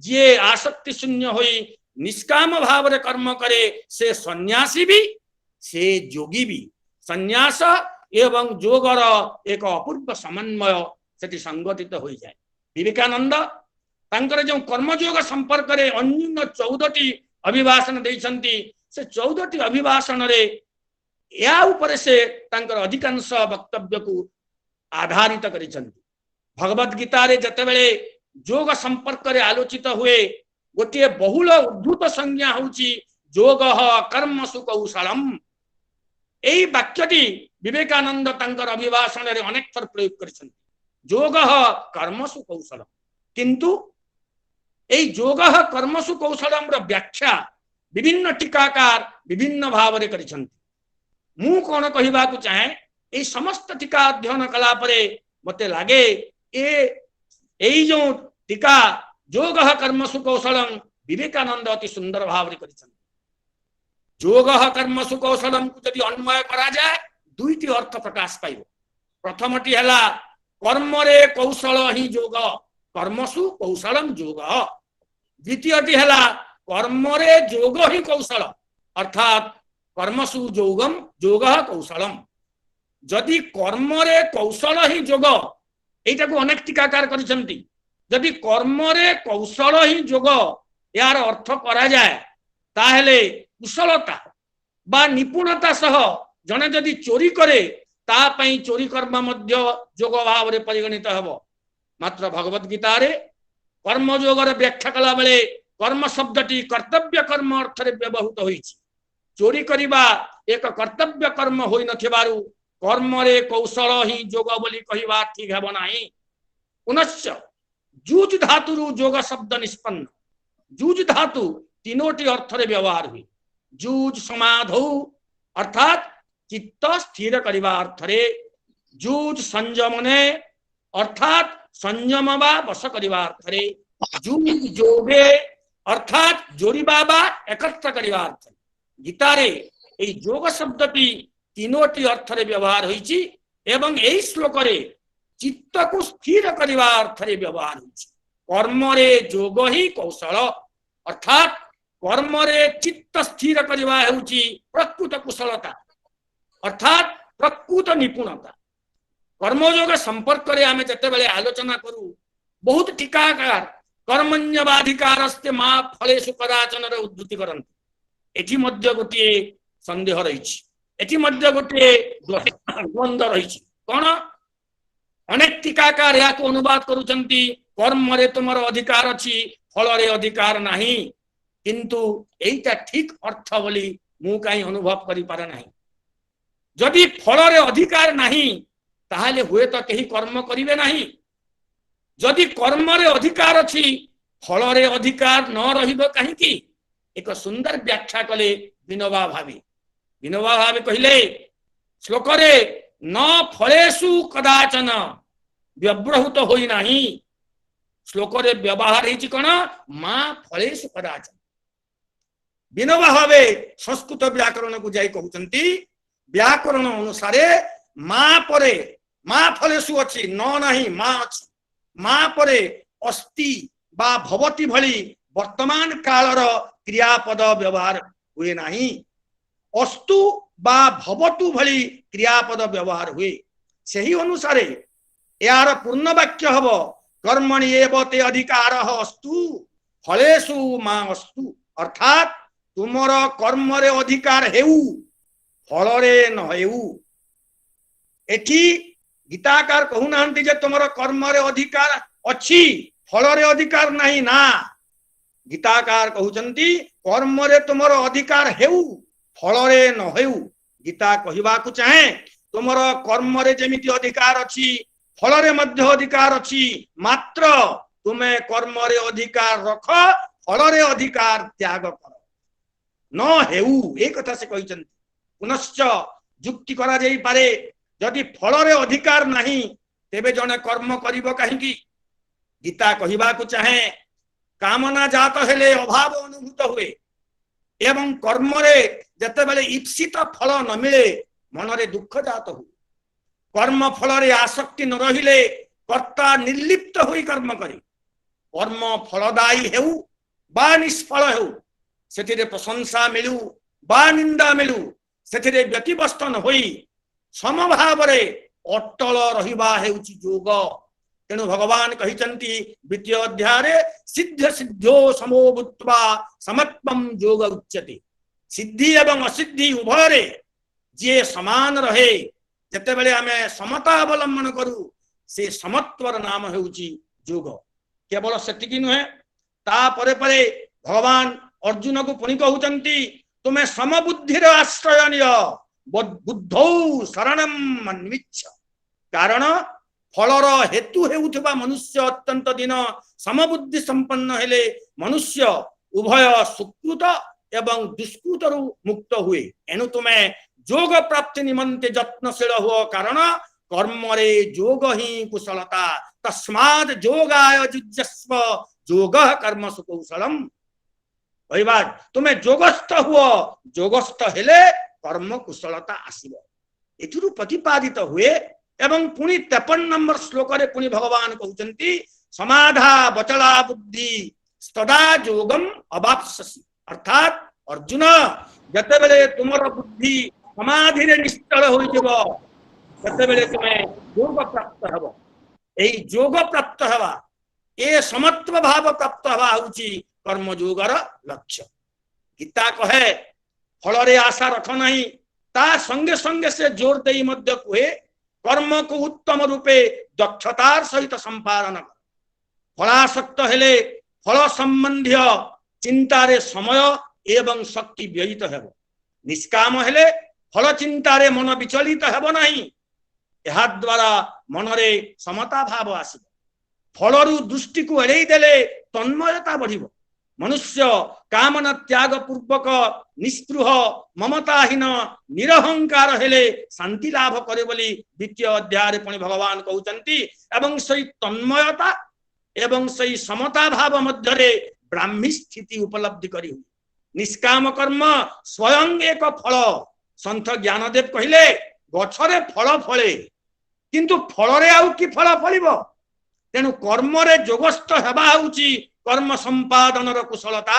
जे आसक्ति शून्य होई निष्काम भाव रे कर्म करे से सन्यासी भी से जोगी भी। संन्यास एवं जोगर एक अपूर्व समन्वय सेठी संगठित हो जाए। विवेकानंद तांकर जो कर्मयोग संपर्क रे अन्य 14टी अभिभाषण देइछंती से 14टी अभिभाषण रे या ऊपर से तांकर अधिकांश वक्तव्य को आधारित करिछंती। भगवत गीता रे जते बेले योग संपर्क रे आलोचित हुए गोटे बहुल उद्धृत संज्ञा होउची योगः कर्मसु कौशलम। एई वाक्यटी विवेकानंद तांकर अभिभाषण रे अनेक थर प्रयोग करिछंती योगः कर्मसु कौशलम। किंतु एई योगः कर्मसु कौशलम रो व्याख्या विभिन्न टीकाकार विभिन्न भाव रे करिछंती। मु कोन कहिबा को चाहे एई समस्त टीका अध्ययन कला परे मते लागे एई जो टीका योगः कर्मसु कौशलम विवेकानंद अति सुंदर भाव रे करिछंती। যোগ কর্মসু কৌশলম को যদি अन्वय करा जाए दुईटी अर्थ प्रकाश पाइब। प्रथमटी है कर्मरे कौशल ही जोग कर्मसु कौशलम जोग। द्वितीयटी है कर्मरे जोग ही कौशल अर्थात कर्मसु जोगम जोग कौशलम। जदि कर्मरे कौशल ही जोग एटा को अनेक टीकाकार करिसेंती। जदि कर्मरे कौशल ही जोग यार अर्थ करा जाए ताहेले कुशलता बा निपुणता सह जने जदि चोरी करे ता पई चोरी कर्म मध्य जोग भाव रे परिगणित हबो। मात्र भगवत गीता रे कर्म जोगर व्याख्या कला बेले कर्म शब्दटी कर्तव्य कर्म अर्थ रे व्यवहृत होईछि। चोरी करिबा एक कर्तव्य कर्म होई नथिबारु कर्म रे कौशल ही जोग बोली कहिबा ठीक हेबो नाही। पुनश्च जूज धातुरु जोग शब्द निष्पन्न। जूज धातु तीनोटी अर्थ रे व्यवहार हुई। जूज समाधौ अर्थात चित्त स्थिर करिबा अर्थ रे, जूज संयमने अर्थात संयम बा बस करिबा अर्थ रे, जूज जोगे अर्थात जोड़िबा बा एकत्र करिबा अर्थ। गीता रे एई जोग शब्दटी तीनोटी अर्थ रे व्यवहार होईछि एवं एई श्लोक रे चित्त को स्थिर करिबा अर्थ रे व्यवहार होईछि। कर्म रे जोग ही कौशल अर्थात कर्म रे चित्त स्थिर करिबा हेउछि प्रकृत कुशलता अर्थात प्रकृत निपुणता। कर्मयोग संपर्क रे आमे जते बेले आलोचना करू बहुत टीकाकार कर्मण्यवाधिकारस्ते मा फलेषु कदाचन रे उद्धृति करନ୍ତି। एठी मध्य गोटे संदेह रहिछि, एठी मध्य गोटे द्वंद्व रहिछि। कोन अनेक टीकाकार या को अनुवाद करूचंती कर्म रे तुमर अधिकार अछि फल रे अधिकार नाही, किंतु एटा ठीक अर्थ बोली मु काई अनुभव करि पारे नाही। जदि फल रे अधिकार नाही ताहाले हुए तो कहीं कर्म करिवे नाही। जदि कर्म रे अधिकार अछि फल रे अधिकार न रहिबो काहेकि एक सुंदर व्याख्या कले विनोबा भावी। विनोबा भावी कहिले श्लोक रे न फलेषु कदाचन व्यवहृत होई नाही। श्लोक रे व्यवहार हिची कोन मा फलेषु कदाचन। विनोबा भावे संस्कृत व्याकरण को जाई कहउचंती व्याकरण अनुसार माँ परे माँ फलेषु अछि न नाही माँ अछि। माँ परे अस्ति बा भवति भली वर्तमान कालर क्रियापद व्यवहार हुए नाही। अस्तु बा भवतु भली क्रियापद व्यवहार हुए। सही अनुसार यार पूर्ण वाक्य हबो कर्मणि एव ते अधिकारः अस्तु फलेषु मा अस्तु अर्थात तुमर कर्म रे अधिकार हेउ फल रे न हेउ। एठी गीताकार कहूनांती जे तुमर कर्म रे अधिकार अछि फल रे अधिकार नाही ना। गीताकार कहउचंती कर्म रे तुमर अधिकार हेउ फल रे न हेउ। गीता कहिबा को चाहे तुमर कर्म रे जेमिति अधिकार अछि फल रे मध्य अधिकार अछि, मात्र तुमे कर्म रे अधिकार रख फल रे अधिकार त्याग कर न हेउ। ए कथा से कहिचंती। पुनश्च जुक्ति करा जाई पारे जदि फल रे अधिकार नाही तेबे जने कर्म करिवो काहेकि। गीता कहिबा को चाहे कामना जात हेले अभाव अनुभूत हुए एवं कर्म रे जते बेले इप्सित फल न मिले मन रे दुख जात हुए। कर्म फल रे आसक्ति न रहिले कर्ता निर्लिप्त होई कर्म करे। कर्म फलदायी हेउ बा निष्फल हेउ सेथिरे प्रशंसा मिलू बा निंदा मिलू सेथिरे व्यतिव्यस्त न होई समभाव रे अटल रहिबा हेउची जोग। तेणु भगवान कहिचंती द्वितीय अध्याय रे सिद्ध सिद्धो समो भूत्वा समत्वम योग उच्यते। सिद्धि एवं असिद्धि उभय रे जे समान रहे जते बेले आमे समता अवलंबन करू से समत्वर नाम हेउची योग। केवल सेतिकी नुहे ता परे परे भगवान अर्जुन को पुनि कहउचंती तुमे समबुद्धि रे आश्रय निय बुद्धौ शरणम मन्विच्छ। कारण फलर हेतु हेउथबा मनुष्य अत्यंत दिन समबुद्धि संपन्न हेले मनुष्य उभय सुकृत एवं दुष्कृत मुक्त हुए। एनु तुमे जोग प्राप्ति निमंते यत्नशील हुओ कारण कर्म रे जोग ही कुशलता तस्माद् जोगाय जुज्यस्व जोगः कर्मसु कौशलम। କହିବା ତୁମେ ଯୋଗସ୍ଥ ହୁଅ, ଯୋଗସ୍ଥ ହେଲେ କର୍ମ କୁଶଳତା ଆସିବ। ଏଥିରୁ ପ୍ରତିପାଦିତ ହୁଏ। ଏବଂ ପୁଣି 53 ନମ୍ବର ଶ୍ଲୋକରେ ପୁଣି ଭଗବାନ କହୁଛନ୍ତି ସମାଧା ବଚଳା ବୁଦ୍ଧି ସଦା ଯୋଗମ୍ ଅବାପ୍ସସି। ଅର୍ଥାତ୍ ଅର୍ଜୁନ, ଯେତେବେଳେ ତୁମର ବୁଦ୍ଧି ସମାଧିରେ ନିଶ୍ଚଳ ହୋଇଯିବ ସେତେବେଳେ ତୁମେ ଯୋଗ ପ୍ରାପ୍ତ ହେବ। ଏହି ଯୋଗ ପ୍ରାପ୍ତ ହେବା, ଏ ସମତ୍ଵ ଭାବ ପ୍ରାପ୍ତ ହେବା ହେଉଛି କର୍ମଯୋଗର ଲକ୍ଷ୍ୟ। ଗୀତା କହେ ଫଳରେ ଆଶା ରଖ ନାହିଁ, ତା ସଙ୍ଗେ ସଙ୍ଗେ ସେ ଜୋର ଦେଇ ମଧ୍ୟ କୁହେ କର୍ମକୁ ଉତ୍ତମ ରୂପେ ଦକ୍ଷତାର ସହିତ ସମ୍ପାଦନ କର। ଫଳାସକ୍ତ ହେଲେ ଫଳ ସମ୍ବନ୍ଧୀୟ ଚିନ୍ତାରେ ସମୟ ଏବଂ ଶକ୍ତି ବ୍ୟୟିତ ହେବ। ନିଷ୍କାମ ହେଲେ ଫଳ ଚିନ୍ତାରେ ମନ ବିଚଳିତ ହେବ ନାହିଁ। ଏହା ଦ୍ୱାରା ମନରେ ସମତା ଭାବ ଆସିବ। ଫଳରୁ ଦୃଷ୍ଟିକୁ ଏଡ଼େଇ ଦେଲେ ତନ୍ମୟତା ବଢ଼ିବ। ମନୁଷ୍ୟ କାମନା ତ୍ୟାଗ ପୂର୍ବକ ନିସ୍ପୃହ ମମତାହୀନ ନିରହଙ୍କାର ହେଲେ ଶାନ୍ତି ଲାଭ କରେ ବୋଲି ଦ୍ୱିତୀୟ ଅଧ୍ୟାୟରେ ପୁଣି ଭଗବାନ କହୁଛନ୍ତି। ଏବଂ ସେଇ ତନ୍ମୟତା ଏବଂ ସେଇ ସମତା ଭାବ ମଧ୍ୟରେ ବ୍ରାହ୍ମୀ ସ୍ଥିତି ଉପଲବ୍ଧି କରି ହୁଏ। ନିଷ୍କାମ କର୍ମ ସ୍ୱୟଂ ଏକ ଫଳ। ସନ୍ଥ ଜ୍ଞାନଦେବ କହିଲେ ଗଛରେ ଫଳ ଫଳେ, କିନ୍ତୁ ଫଳରେ ଆଉ କି ଫଳ ଫଳିବ? ତେଣୁ କର୍ମରେ ଯୋଗସ୍ଥ ହେବା ହେଉଛି କର୍ମ ସମ୍ପାଦନର କୁଶଳତା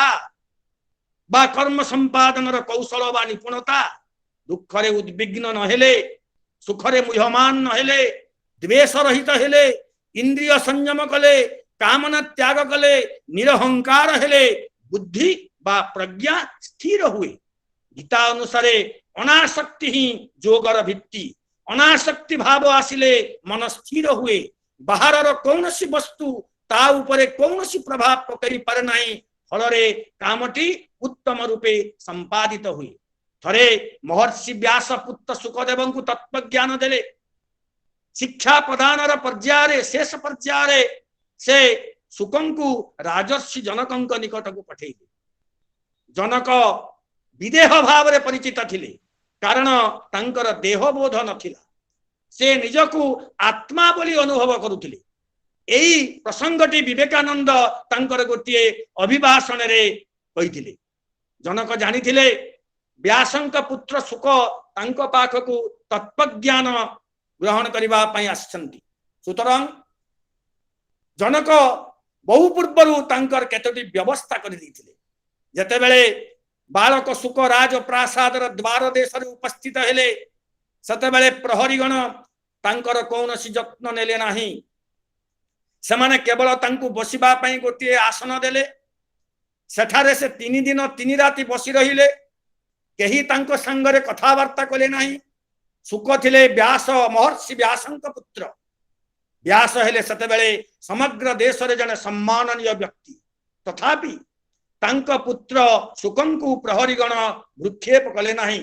ବା କର୍ମ ସମ୍ପାଦନର କୌଶଳ ବା ନିପୁଣତା। ଦୁଃଖରେ ଉଦ୍ବିଗ୍ନ ନହେଲେ, ସୁଖରେ ମୁହ୍ୟମାନ ନହେଲେ, ଦ୍ୱେଷ ରହିତ ହେଲେ, ଇନ୍ଦ୍ରିୟ ସଂଯମ କଲେ, କାମନା ତ୍ୟାଗ କଲେ, ନିରହଙ୍କାର ହେଲେ ବୁଦ୍ଧି ବା ପ୍ରଜ୍ଞା ସ୍ଥିର ହୁଏ। ଗୀତା ଅନୁସାରେ ଅନାସକ୍ତି ହିଁ ଯୋଗର ଭିତ୍ତି। ଅନାସକ୍ତି ଭାବ ଆସିଲେ ମନ ସ୍ଥିର ହୁଏ। ବାହାରର କୌଣସି ବସ୍ତୁ ତା ଉପରେ କୌଣସି ପ୍ରଭାବ ପକାଇ ପାରେ ନାହିଁ। ଫଳରେ କାମଟି ଉତ୍ତମ ରୂପେ ସମ୍ପାଦିତ ହୁଏ। ଥରେ ମହର୍ଷି ବ୍ୟାସ ପୁତ୍ର ଶୁକଦେବଙ୍କୁ ତତ୍ତ୍ୱଜ୍ଞାନ ଦେଲେ। ଶିକ୍ଷା ପ୍ରଦାନର ପର୍ଯ୍ୟାୟରେ, ଶେଷ ପର୍ଯ୍ୟାୟରେ ସେ ଶୁକଙ୍କୁ ରାଜର୍ଷି ଜନକଙ୍କ ନିକଟକୁ ପଠେଇଲେ। ଜନକ ବିଦେହ ଭାବରେ ପରିଚିତ ଥିଲେ, କାରଣ ତାଙ୍କର ଦେହବୋଧ ନଥିଲା। ସେ ନିଜକୁ ଆତ୍ମା ବୋଲି ଅନୁଭବ କରୁଥିଲେ। ଏହି ପ୍ରସଙ୍ଗଟି ବିବେକାନନ୍ଦ ତାଙ୍କର ଗୋଟିଏ ଅଭିଭାଷଣରେ କହିଥିଲେ। ଜନକ ଜାଣିଥିଲେ ବ୍ୟାସଙ୍କ ପୁତ୍ର ଶୁକ ତାଙ୍କ ପାଖକୁ ତତ୍ତ୍ୱଜ୍ଞାନ ଗ୍ରହଣ କରିବା ପାଇଁ ଆସିଛନ୍ତି। ସୁତରାଂ ଜନକ ବହୁ ପୂର୍ବରୁ ତାଙ୍କର କେତୋଟି ବ୍ୟବସ୍ଥା କରିଦେଇଥିଲେ। ଯେତେବେଳେ ବାଳକ ଶୁକ ରାଜ ପ୍ରାସାଦର ଦ୍ୱାର ଦେଶରେ ଉପସ୍ଥିତ ହେଲେ, ସେତେବେଳେ ପ୍ରହରୀଗଣ ତାଙ୍କର କୌଣସି ଯତ୍ନ ନେଲେ ନାହିଁ। ସେମାନେ କେବଳ ତାଙ୍କୁ ବସିବା ପାଇଁ ଗୋଟିଏ ଆସନ ଦେଲେ। ସେଠାରେ ସେ 3 ଦିନ 3 ରାତି ବସି ରହିଲେ। କେହି ତାଙ୍କ ସାଙ୍ଗରେ କଥାବାର୍ତ୍ତା କଲେ ନାହିଁ। ଶୁକ ଥିଲେ ବ୍ୟାସ, ମହର୍ଷି ବ୍ୟାସଙ୍କ ପୁତ୍ର। ବ୍ୟାସ ହେଲେ ସେତେବେଳେ ସମଗ୍ର ଦେଶରେ ଜଣେ ସମ୍ମାନନୀୟ ବ୍ୟକ୍ତି। ତଥାପି ତାଙ୍କ ପୁତ୍ର ଶୁକଙ୍କୁ ପ୍ରହରୀଗଣ ଭୃକ୍ଷେପ କଲେ ନାହିଁ।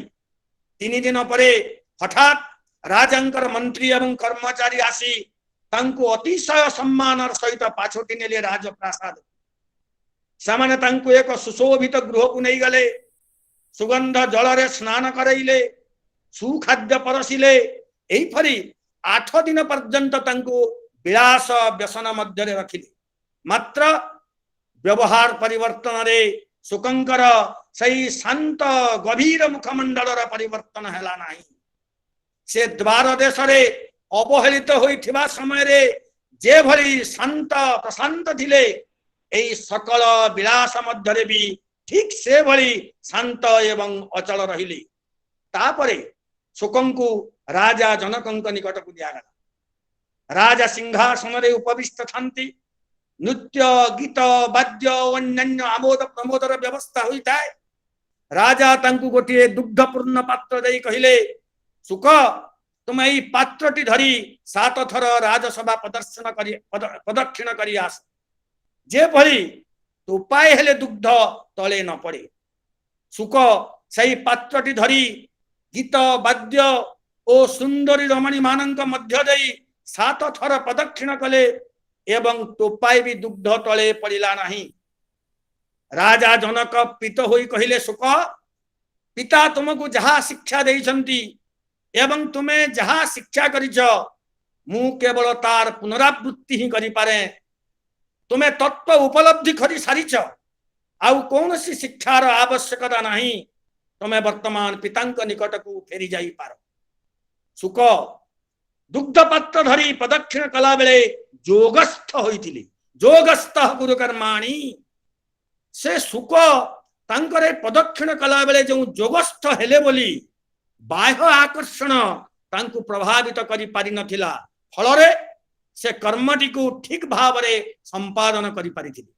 3 ଦିନ ପରେ ହଠାତ୍ ରାଜାଙ୍କର ମନ୍ତ୍ରୀ ଏବଂ କର୍ମଚାରୀ ଆସି ତାଙ୍କୁ ଅତିଶୟ ସମ୍ମାନର ସହିତ ପାଛୋଟି ନେଲେ ରାଜପ୍ରାସାଦ। ସେମାନେ ତାଙ୍କୁ ଏକ ସୁଶୋଭିତ ଗୃହକୁ ନେଇଗଲେ। ସୁଗନ୍ଧ ଜଳରେ ସ୍ନାନ କରାଇଲେ, ସୁଖାଦ୍ୟ ପରସିଲେ। ଏହିପରି 8 ଦିନ ପର୍ଯ୍ୟନ୍ତ ତାଙ୍କୁ ବିଳାସ ବ୍ୟସନ ମଧ୍ୟରେ ରଖିଲେ। ମାତ୍ର ବ୍ୟବହାର ପରିବର୍ତ୍ତନରେ ଶୁକଙ୍କର ସେହି ଶାନ୍ତ ଗଭୀର ମୁଖମଣ୍ଡଳର ପରିବର୍ତ୍ତନ ହେଲା ନାହିଁ। ସେ ଦ୍ୱାର ଦେଶରେ ଅବହେଳିତ ହୋଇଥିବା ସମୟରେ ଯେଭଳି ଶାନ୍ତ ପ୍ରଶାନ୍ତ ଥିଲେ, ଏହି ସକଳ ବିଳାସ ମଧ୍ୟରେ ବି ଠିକ ସେଭଳି ଶାନ୍ତ ଏବଂ ଅଚଳ ରହିଲେ। ତାପରେ ଶୁକଙ୍କୁ ରାଜା ଜନକଙ୍କ ନିକଟକୁ ଦିଆଗଲା। ରାଜା ସିଂହାସନରେ ଉପବିଷ୍ଟ ଥାନ୍ତି। ନୃତ୍ୟ, ଗୀତ, ବାଦ୍ୟ ଓ ଅନ୍ୟାନ୍ୟ ଆମୋଦ ପ୍ରମୋଦର ବ୍ୟବସ୍ଥା ହୋଇଥାଏ। ରାଜା ତାଙ୍କୁ ଗୋଟିଏ ଦୁଗ୍ଧପୂର୍ଣ୍ଣ ପାତ୍ର ଦେଇ କହିଲେ, ଶୁକ, ତୁମେ ଏହି ପାତ୍ରଟି ଧରି 7 ଥର ରାଜସଭା ପ୍ରଦକ୍ଷିଣ କରି ଆସ, ଯେଭଳି ଉପାୟ ହେଲେ ଦୁଗ୍ଧ ତଳେ ନ ପଡେ। ଶୁକ ସେହି ପାତ୍ରଟି ଧରି ଗୀତ, ବାଦ୍ୟ ଓ ସୁନ୍ଦରୀ ରମଣୀ ମାନଙ୍କ ମଧ୍ୟ ଦେଇ 7 ଥର ପ୍ରଦକ୍ଷିଣ କଲେ ଏବଂ ଟୋପାଏ ବି ଦୁଗ୍ଧ ତଳେ ପଡ଼ିଲା ନାହିଁ। ରାଜା ଜନକ ପ୍ରୀତ ହୋଇ କହିଲେ, ଶୁକ, ପିତା ତୁମକୁ ଯାହା ଶିକ୍ଷା ଦେଇଛନ୍ତି ଏବଂ ତୁମେ ଯାହା ଶିକ୍ଷା କରିଛ, ମୁଁ କେବଳ ତାର ପୁନରାବୃତ୍ତି ହିଁ କରିପାରେ। ତୁମେ ତତ୍ତ୍ୱ ଉପଲବ୍ଧି କରି ସାରିଛ। आउ कौन सी शिक्षार आवश्यकता नहीं, तुम वर्तमान पितांक निकट को फेरी जाई पार। सुक दुग्ध पात्र धरी प्रदक्षिण कला बेले जोगस्थ होइथिले, जोगस्थ गुरु कर्माणी। से सुक तांकरे प्रदक्षिण कला बेले जो जोगस्थ हेले बोली बाह्य आकर्षण तांकु प्रभावित करि पारि नथिला, फलरे से कर्मटी को ठीक भाव रे संपादन करि पारिथिले।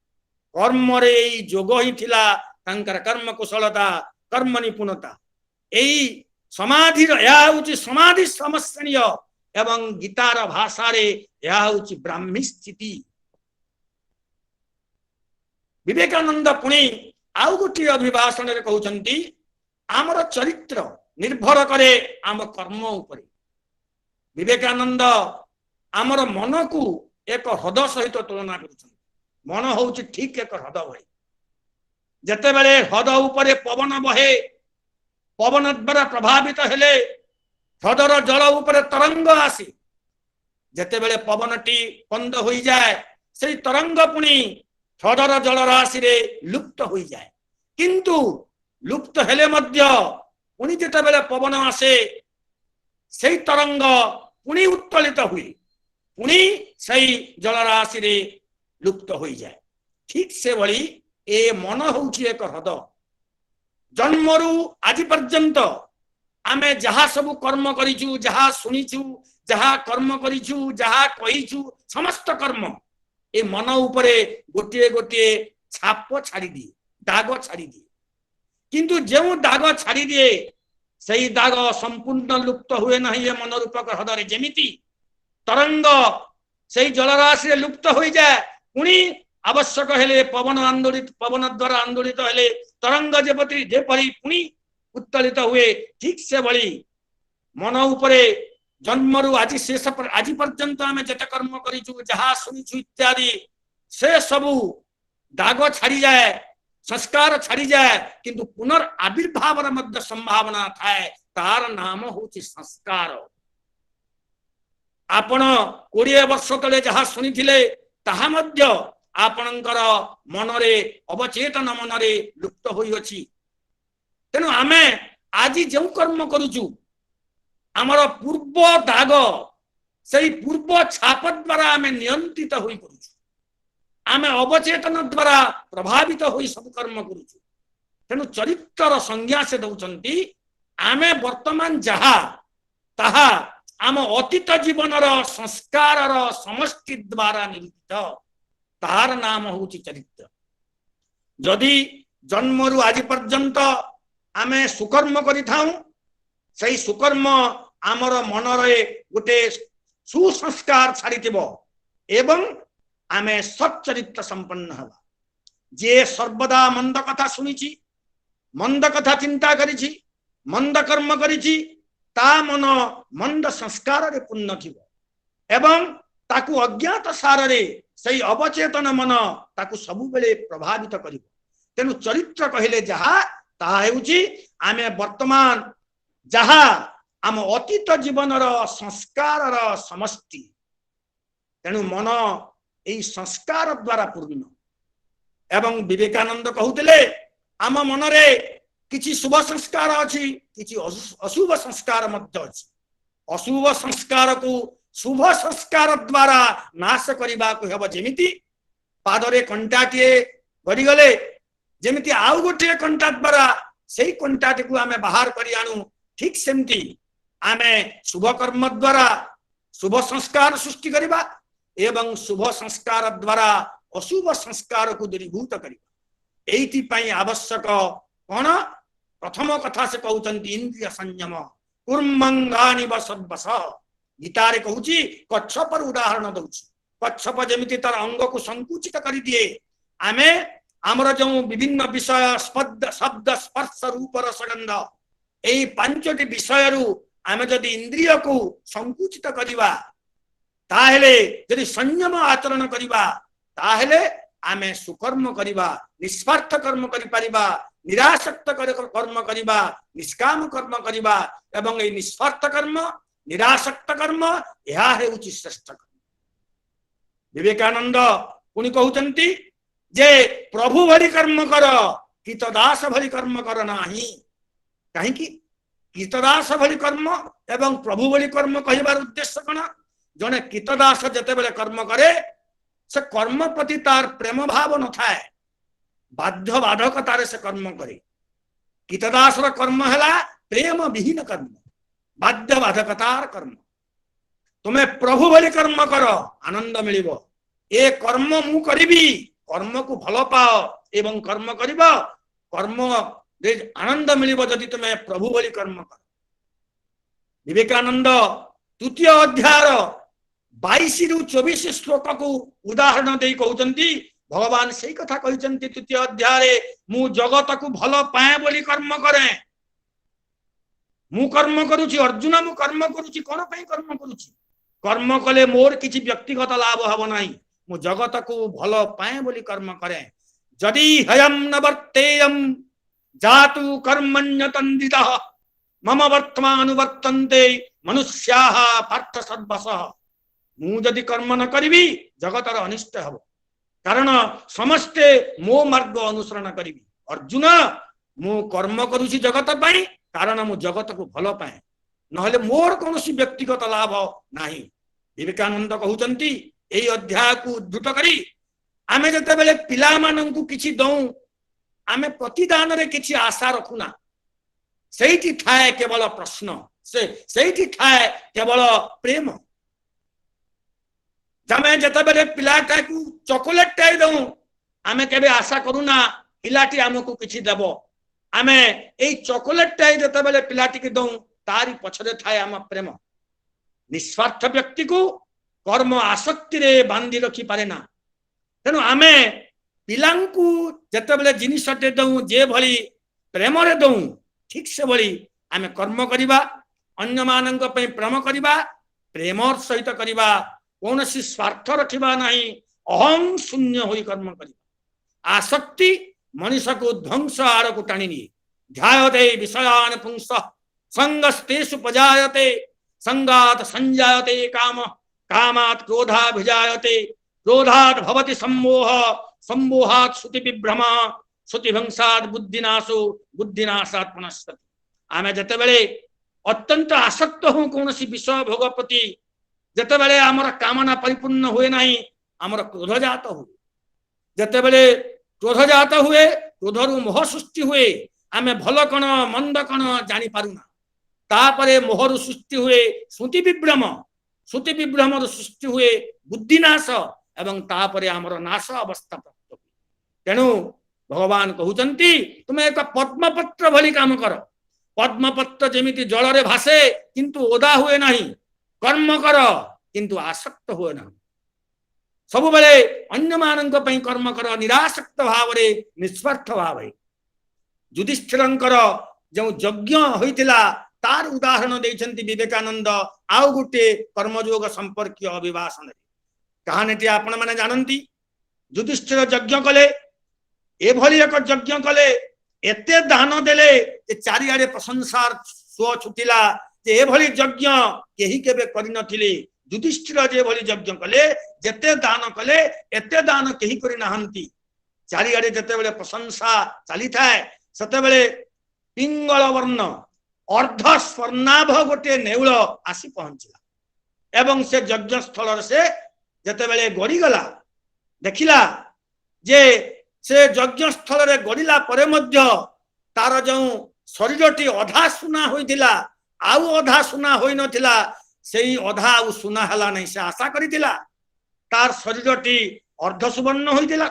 कर्म रे एई जोग ही थिला तांकर कर्म कुशलता, कर्म निपुणता। एई समाधि या होची समाधि समश्रेणीय एवं गीतार भाषा रे या होची ब्राह्मी स्थिति। विवेकानंद पुणी आउ गोटे अभिभाषण रे कहउचंती, आमर चरित्र निर्भर करे आम कर्म उपरे। विवेकानंद आमर मन को एक ह्रद सहित तुलना कर। मन हूँ ठीक एक ह्रद भई, जिते बड़े ह्रद उपरे पवन बहे, पवन द्वारा प्रभावित हेले ह्रदर जल उपरे तरंग आसे। जिते बड़े पवन टी बंद हो जाए से तरंग पुणी ह्रदर जल राशि रे लुप्त हो जाए। किंतु लुप्त हेले मध्य पुणी जिते बड़े पवन आसे से तरंग पुणी उत्तोलित हुए, पुणी सही जलराशि रे लुप्त हो जाए। ठीक से भली ए मन होउछि एक ह्रद। जन्मरु आज पर्यंत आमे जहा सब कर्म करिछु, जहा सुनिछु, जहा कर्म करिछु, जहा कहिछु, समस्त कर्म ए मन उपरे गोटे गोटे छाप छाड़ी दिए, दाग छाड़ी दिए। किंतु जो दाग छाड़ी दिए सही दाग संपूर्ण लुप्त हुए नहीं। मन रूपक ह्रदरे जेमिति तरंग से जलराशि रे लुप्त हो जाए, पुणी आवश्यक हेले पवन आंदोलित, पवन द्वारा आंदोलित हेले तरंग जेपरी पुणी उत्तोलित हुए। ठीक से भली मन उपरे जन्मरु आज शेष आज पर्यंत आमे जेते कर्म करिछु, जहा सुनिछु इत्यादि से सबु दाग छाड़ी जाए, संस्कार छाड़ी जाए। किंतु पुनर् आविर्भाव मध्य संभावना थाए, तार नाम होछि संस्कार। आपण 20 वर्ष तले जहा सुनिथिले ताहा मध्य आपणकर मनरे अवचेतन मनरे लुप्त होई अछि। तेनु आमे आज जो कर्म करूछु आमर पूर्व दाग से पूर्व छाप द्वारा आमे नियंत्रित होई करूछु, आमे अवचेतन द्वारा प्रभावित होई सब कर्म करूछु। तेनु चरित्र संज्ञा से दउचंती आमे वर्तमान जहा ताहा आम अतीत जीवनर संस्कारर समष्टि द्वारा निर्मित, तार नाम होउछि चरित्र। जदि जन्मरु आज पर्यंत आमे सुकर्म करिथाउ, सही सुकर्म आमर मनरे गोटे सुसंस्कार छाड़िथिबो एवं आमे सच्चरित्र संपन्न हवा। जे सर्वदा मंद कथा सुनिछि, मंद कथा चिंता करिछि, मंद कर्म करिछि, ता मन मंद संस्कार रे पूर्ण थिबो एवं ताकू अज्ञात सार रे सही अवचेतन मन ताकू सबु बेले प्रभावित करिवो। तेनु चरित्र कहिले जहा ताहा हेउछि आमे वर्तमान जहा आम अतीत जीवनर संस्कारर समष्टि। तेनु मन एई संस्कार द्वारा पूर्ण। एवं विवेकानंद कहूतिले आम मनरे किछि शुभ संस्कार अछि, किछि अशुभ संस्कार मध्य अछि। अशुभ संस्कार को शुभ संस्कार द्वारा नाश करिबा को हेबो। जेमिति पादरे कंटाटिए गड़ी गले जेमिति आउ गोटे कंटा द्वारा सेही कंटाटी को आमे बाहर करि आनु, ठीक सेमति आमे शुभ कर्म द्वारा शुभ संस्कार सृष्टि करिबा एवं शुभ संस्कार द्वारा अशुभ संस्कार को दूरीभूत करिबा। एइति पई आवश्यक कौन? प्रथम कथा से कहउचंती इंद्रिय संयम कुर्मंगानि वसद्वस। गीतारे कहउची कच्छप उदाहरण दउची। कच्छप जेमिति तार अंग को संकुचित करि दिए, आमे आमर जो विभिन्न विषय शब्द स्पर्श रूप रसगंध एई पांचटी विषय रु आमे जदि इंद्रिय को संकुचित करिबा, ताहेले जदि संयम आचरण करिबा, ताहेले आमे सुकर्म करिबा, निस्वार्थ कर्म करि परिबा, निरासक्त कर्म करिबा, निष्काम कर्म करिबा एवं ए निस्वार्थ कर्म निरासक्त कर्म यह हेउछि श्रेष्ठ कर्म। विवेकानंद पुनि कहउचंती जे प्रभु भली कर्म कर कृतदास भली कर्म कर नाही। कहीं कृतदास भली कर्म एवं प्रभु भली कर्म कहबार उद्देश्य कौन? जने कृतदास जेतेबेले कर्म करे से कर्म प्रति तार प्रेम भाव न थाए, बाध्य बाधकतार से कर्म करे। कृतदास कर्म है प्रेम विहीन कर्म, बाध्य बाधकतार कर्म। तुम्हें प्रभु भली कर्म कर आनंद मिलिब। ए कर्म मु करिबी, कर्म को भल पाओ एवं कर्म करिब, कर्म आनंद मिलिब जदि तुम्हें प्रभु भली कर्म कर। विवेकानंद तृतीय अध्याय 22 रु 24 श्लोक को उदाहरण दे कहउचंती, भगवान सही कथा कहउचंती तृतीय अध्याय मु जगत को भल पाए बोली कर्म करे। मु कर्म करूची अर्जुन, मु कर्म करूची कोन पई कर्म करूची? कर्म कले मोर किछि व्यक्तिगत लाभ हब नाही, मु जगत को भल पाए बोली कर्म करे। जदि हयम न वर्तेयम जातु कर्मण्यतन्दितः मम वर्तमान वर्तन्ते मनुष्याः पार्थ सर्वशः। मु जदि कर्म न करिबी जगतर अनिष्ट हब, कारण समस्ते मो मार्ग अनुसरण करिबी। अर्जुन मु कर्म करूची जगत पई, कारण मु जगत को भल पाए, नहले मोर कोनोसी व्यक्तिगत लाभ नाही। विवेकानंद कहउचंती एई अध्याय को उद्धृत करी आमे जतेबेले पिला माननकु किछि दऊ, आमे प्रतिदान रे किछि आशा रखुना। सेठी थाए केवल प्रश्न, सेठी थाए केवल प्रेम। जमे जतेबेले पिलाटा को चॉकलेट टाइ दऊ, आमे केबे आशा करूना पिलाटी हमकु किछि देबो। आमे एई चॉकलेट टाइ जतेबेले पिलाटी के दऊ, तारी पछरे थाए आम प्रेम। निस्वार्थ व्यक्ति को कर्म आसक्ति रे बांधी रखी पारे ना। तेणु आमे पिलांकु जतेबेले जिनिसटे दऊ, जे भली प्रेम रे दऊ, ठीक से भली आमे कर्म करिबा, अन्य मानंक पे प्रेम करिबा, प्रेमर सहित करिबा, कौनसी स्वार्थ रखिबा नहीं, अहं शून्य होई कर्म करिबा। आसक्ति मनुष्य को ध्वंस आड़ को टाणी निए। ध्यायते विषयान पुंस संगस्तेषु पजायते संगात संजायते काम कामात् क्रोधाभिजायते क्रोधात् भवति सम्मोह सम्मोहात् श्रुति विभ्रम श्रुति भंसात् बुद्धिनाशो बुद्धिनाशात् पुनश्चति। आमे जतेबेले अत्यंत आसक्त हो कौनसी विषय भोग प्रति, जतेबेले आमर कामना परिपूर्ण हुए नहीं, आमर क्रोध जात हुए। जतेबेले क्रोध जात हुए, क्रोधरु मोह सृष्टि हुए, आमे भल कण मंद कण जानी पारुना। तापरे मोहरु सृष्टि हुए श्रुति विभ्रम, श्रुति विभ्रमरु सृष्टि हुए बुद्धिनाश, एवं तापरे आमर नाश अवस्था प्राप्त हुए। तेणु भगवान कहउचंती तुमे एक पद्मपत्र भली काम कर। पद्मपत्र जेमिति जल रे भासे किंतु ओदा हुए नहीं, कर्म कर किंतु आसक्त हुए ना। सब बेले अन्य मानंक पई कर्म कर, निरासक्त भाव रे निस्वार्थ भाव। युधिष्ठिरंकर जो यज्ञ होइतिला तार उदाहरण देइछंती विवेकानंद आउ गुटे कर्मयोग संपर्कीय अभिभाषण। कहानीटी आपण माने जानंती, युधिष्ठिर यज्ञ कले, एभली एक यज्ञ कले, एते दान देले जे चारिआडे प्रशंसार स्व छुटिला जे एभली यज्ञ केही केबे करि नथिले। युधिष्ठिर जे भली यज्ञ कले, जेते दान कले, एते दान केही करि नाहंती। चारिआडे जेतेबेले प्रशंसा चली थाए, सेतेबेले पिंगल वर्ण अर्ध स्वर्णाभ गोटे नेउल आसी पहुंचला एवं से यज्ञ स्थल से जेतेबेले गड़ी गला, देखिला जे से यज्ञ स्थल रे गड़िला परे मध्य तार जो शरीरटी अधा सुना होइतिला आउ अधा सुना होई नथिला, सेई अधा आउ सुना हला नहीं। से आशा करितिला तार शरीरटी अर्ध सुवर्ण होइतिला,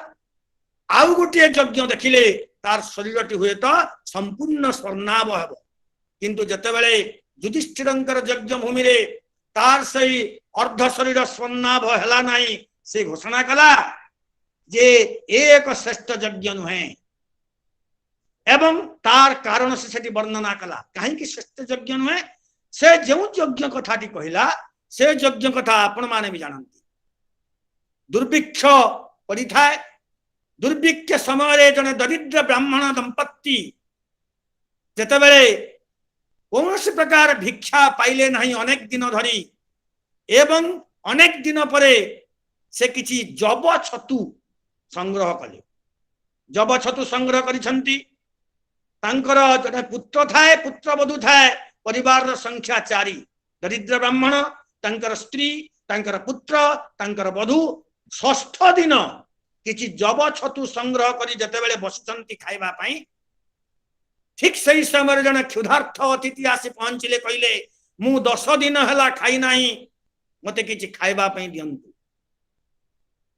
आउ गोटे यज्ञ देखिले तार शरीरटी हुए तो संपूर्ण स्वर्णाभ हेबो। किंतु जेतेबेले युधिष्ठिरंकर यज्ञ भूमि रे तार सही अर्ध शरीर स्वर्णाभ हेला नहीं, से घोषणा कला जे एक श्रेष्ठ यज्ञ नुहे एवं तार कारण से सेठी वर्णना कला। कहीं श्रेष्ठ यज्ञ नुहे, से जो यज्ञ कथाटी कहला से यज्ञ कथा आपण माने भी जानती। दुर्भिक्ष पड़ी थाए, दुर्भिक्ष समय जने दरिद्र ब्राह्मण दंपत्ति जेतेबेले कौनसी प्रकार भिक्षा पाइले नहीं अनेक दिन धरी, एवं अनेक दिन परे से किछि जब छतु संग्रह कले। जब छतु संग्रह करिसंती तांकर जने पुत्र थाए पुत्र बधू थाए परिवार संख्या 4 दरिद्र ब्राह्मण तांकर स्त्री तांकर पुत्र तांकर बधू षष्ठ दिन किछि जब छतु संग्रह करी जते बेले बसुचंती खाइबा पई ठीक सही समय जने क्षुधार्थ अतिथि आसी पहुंचले कहिले मु 10 दिन हला खाई नाही मते किछि खाइबा पई दियंतु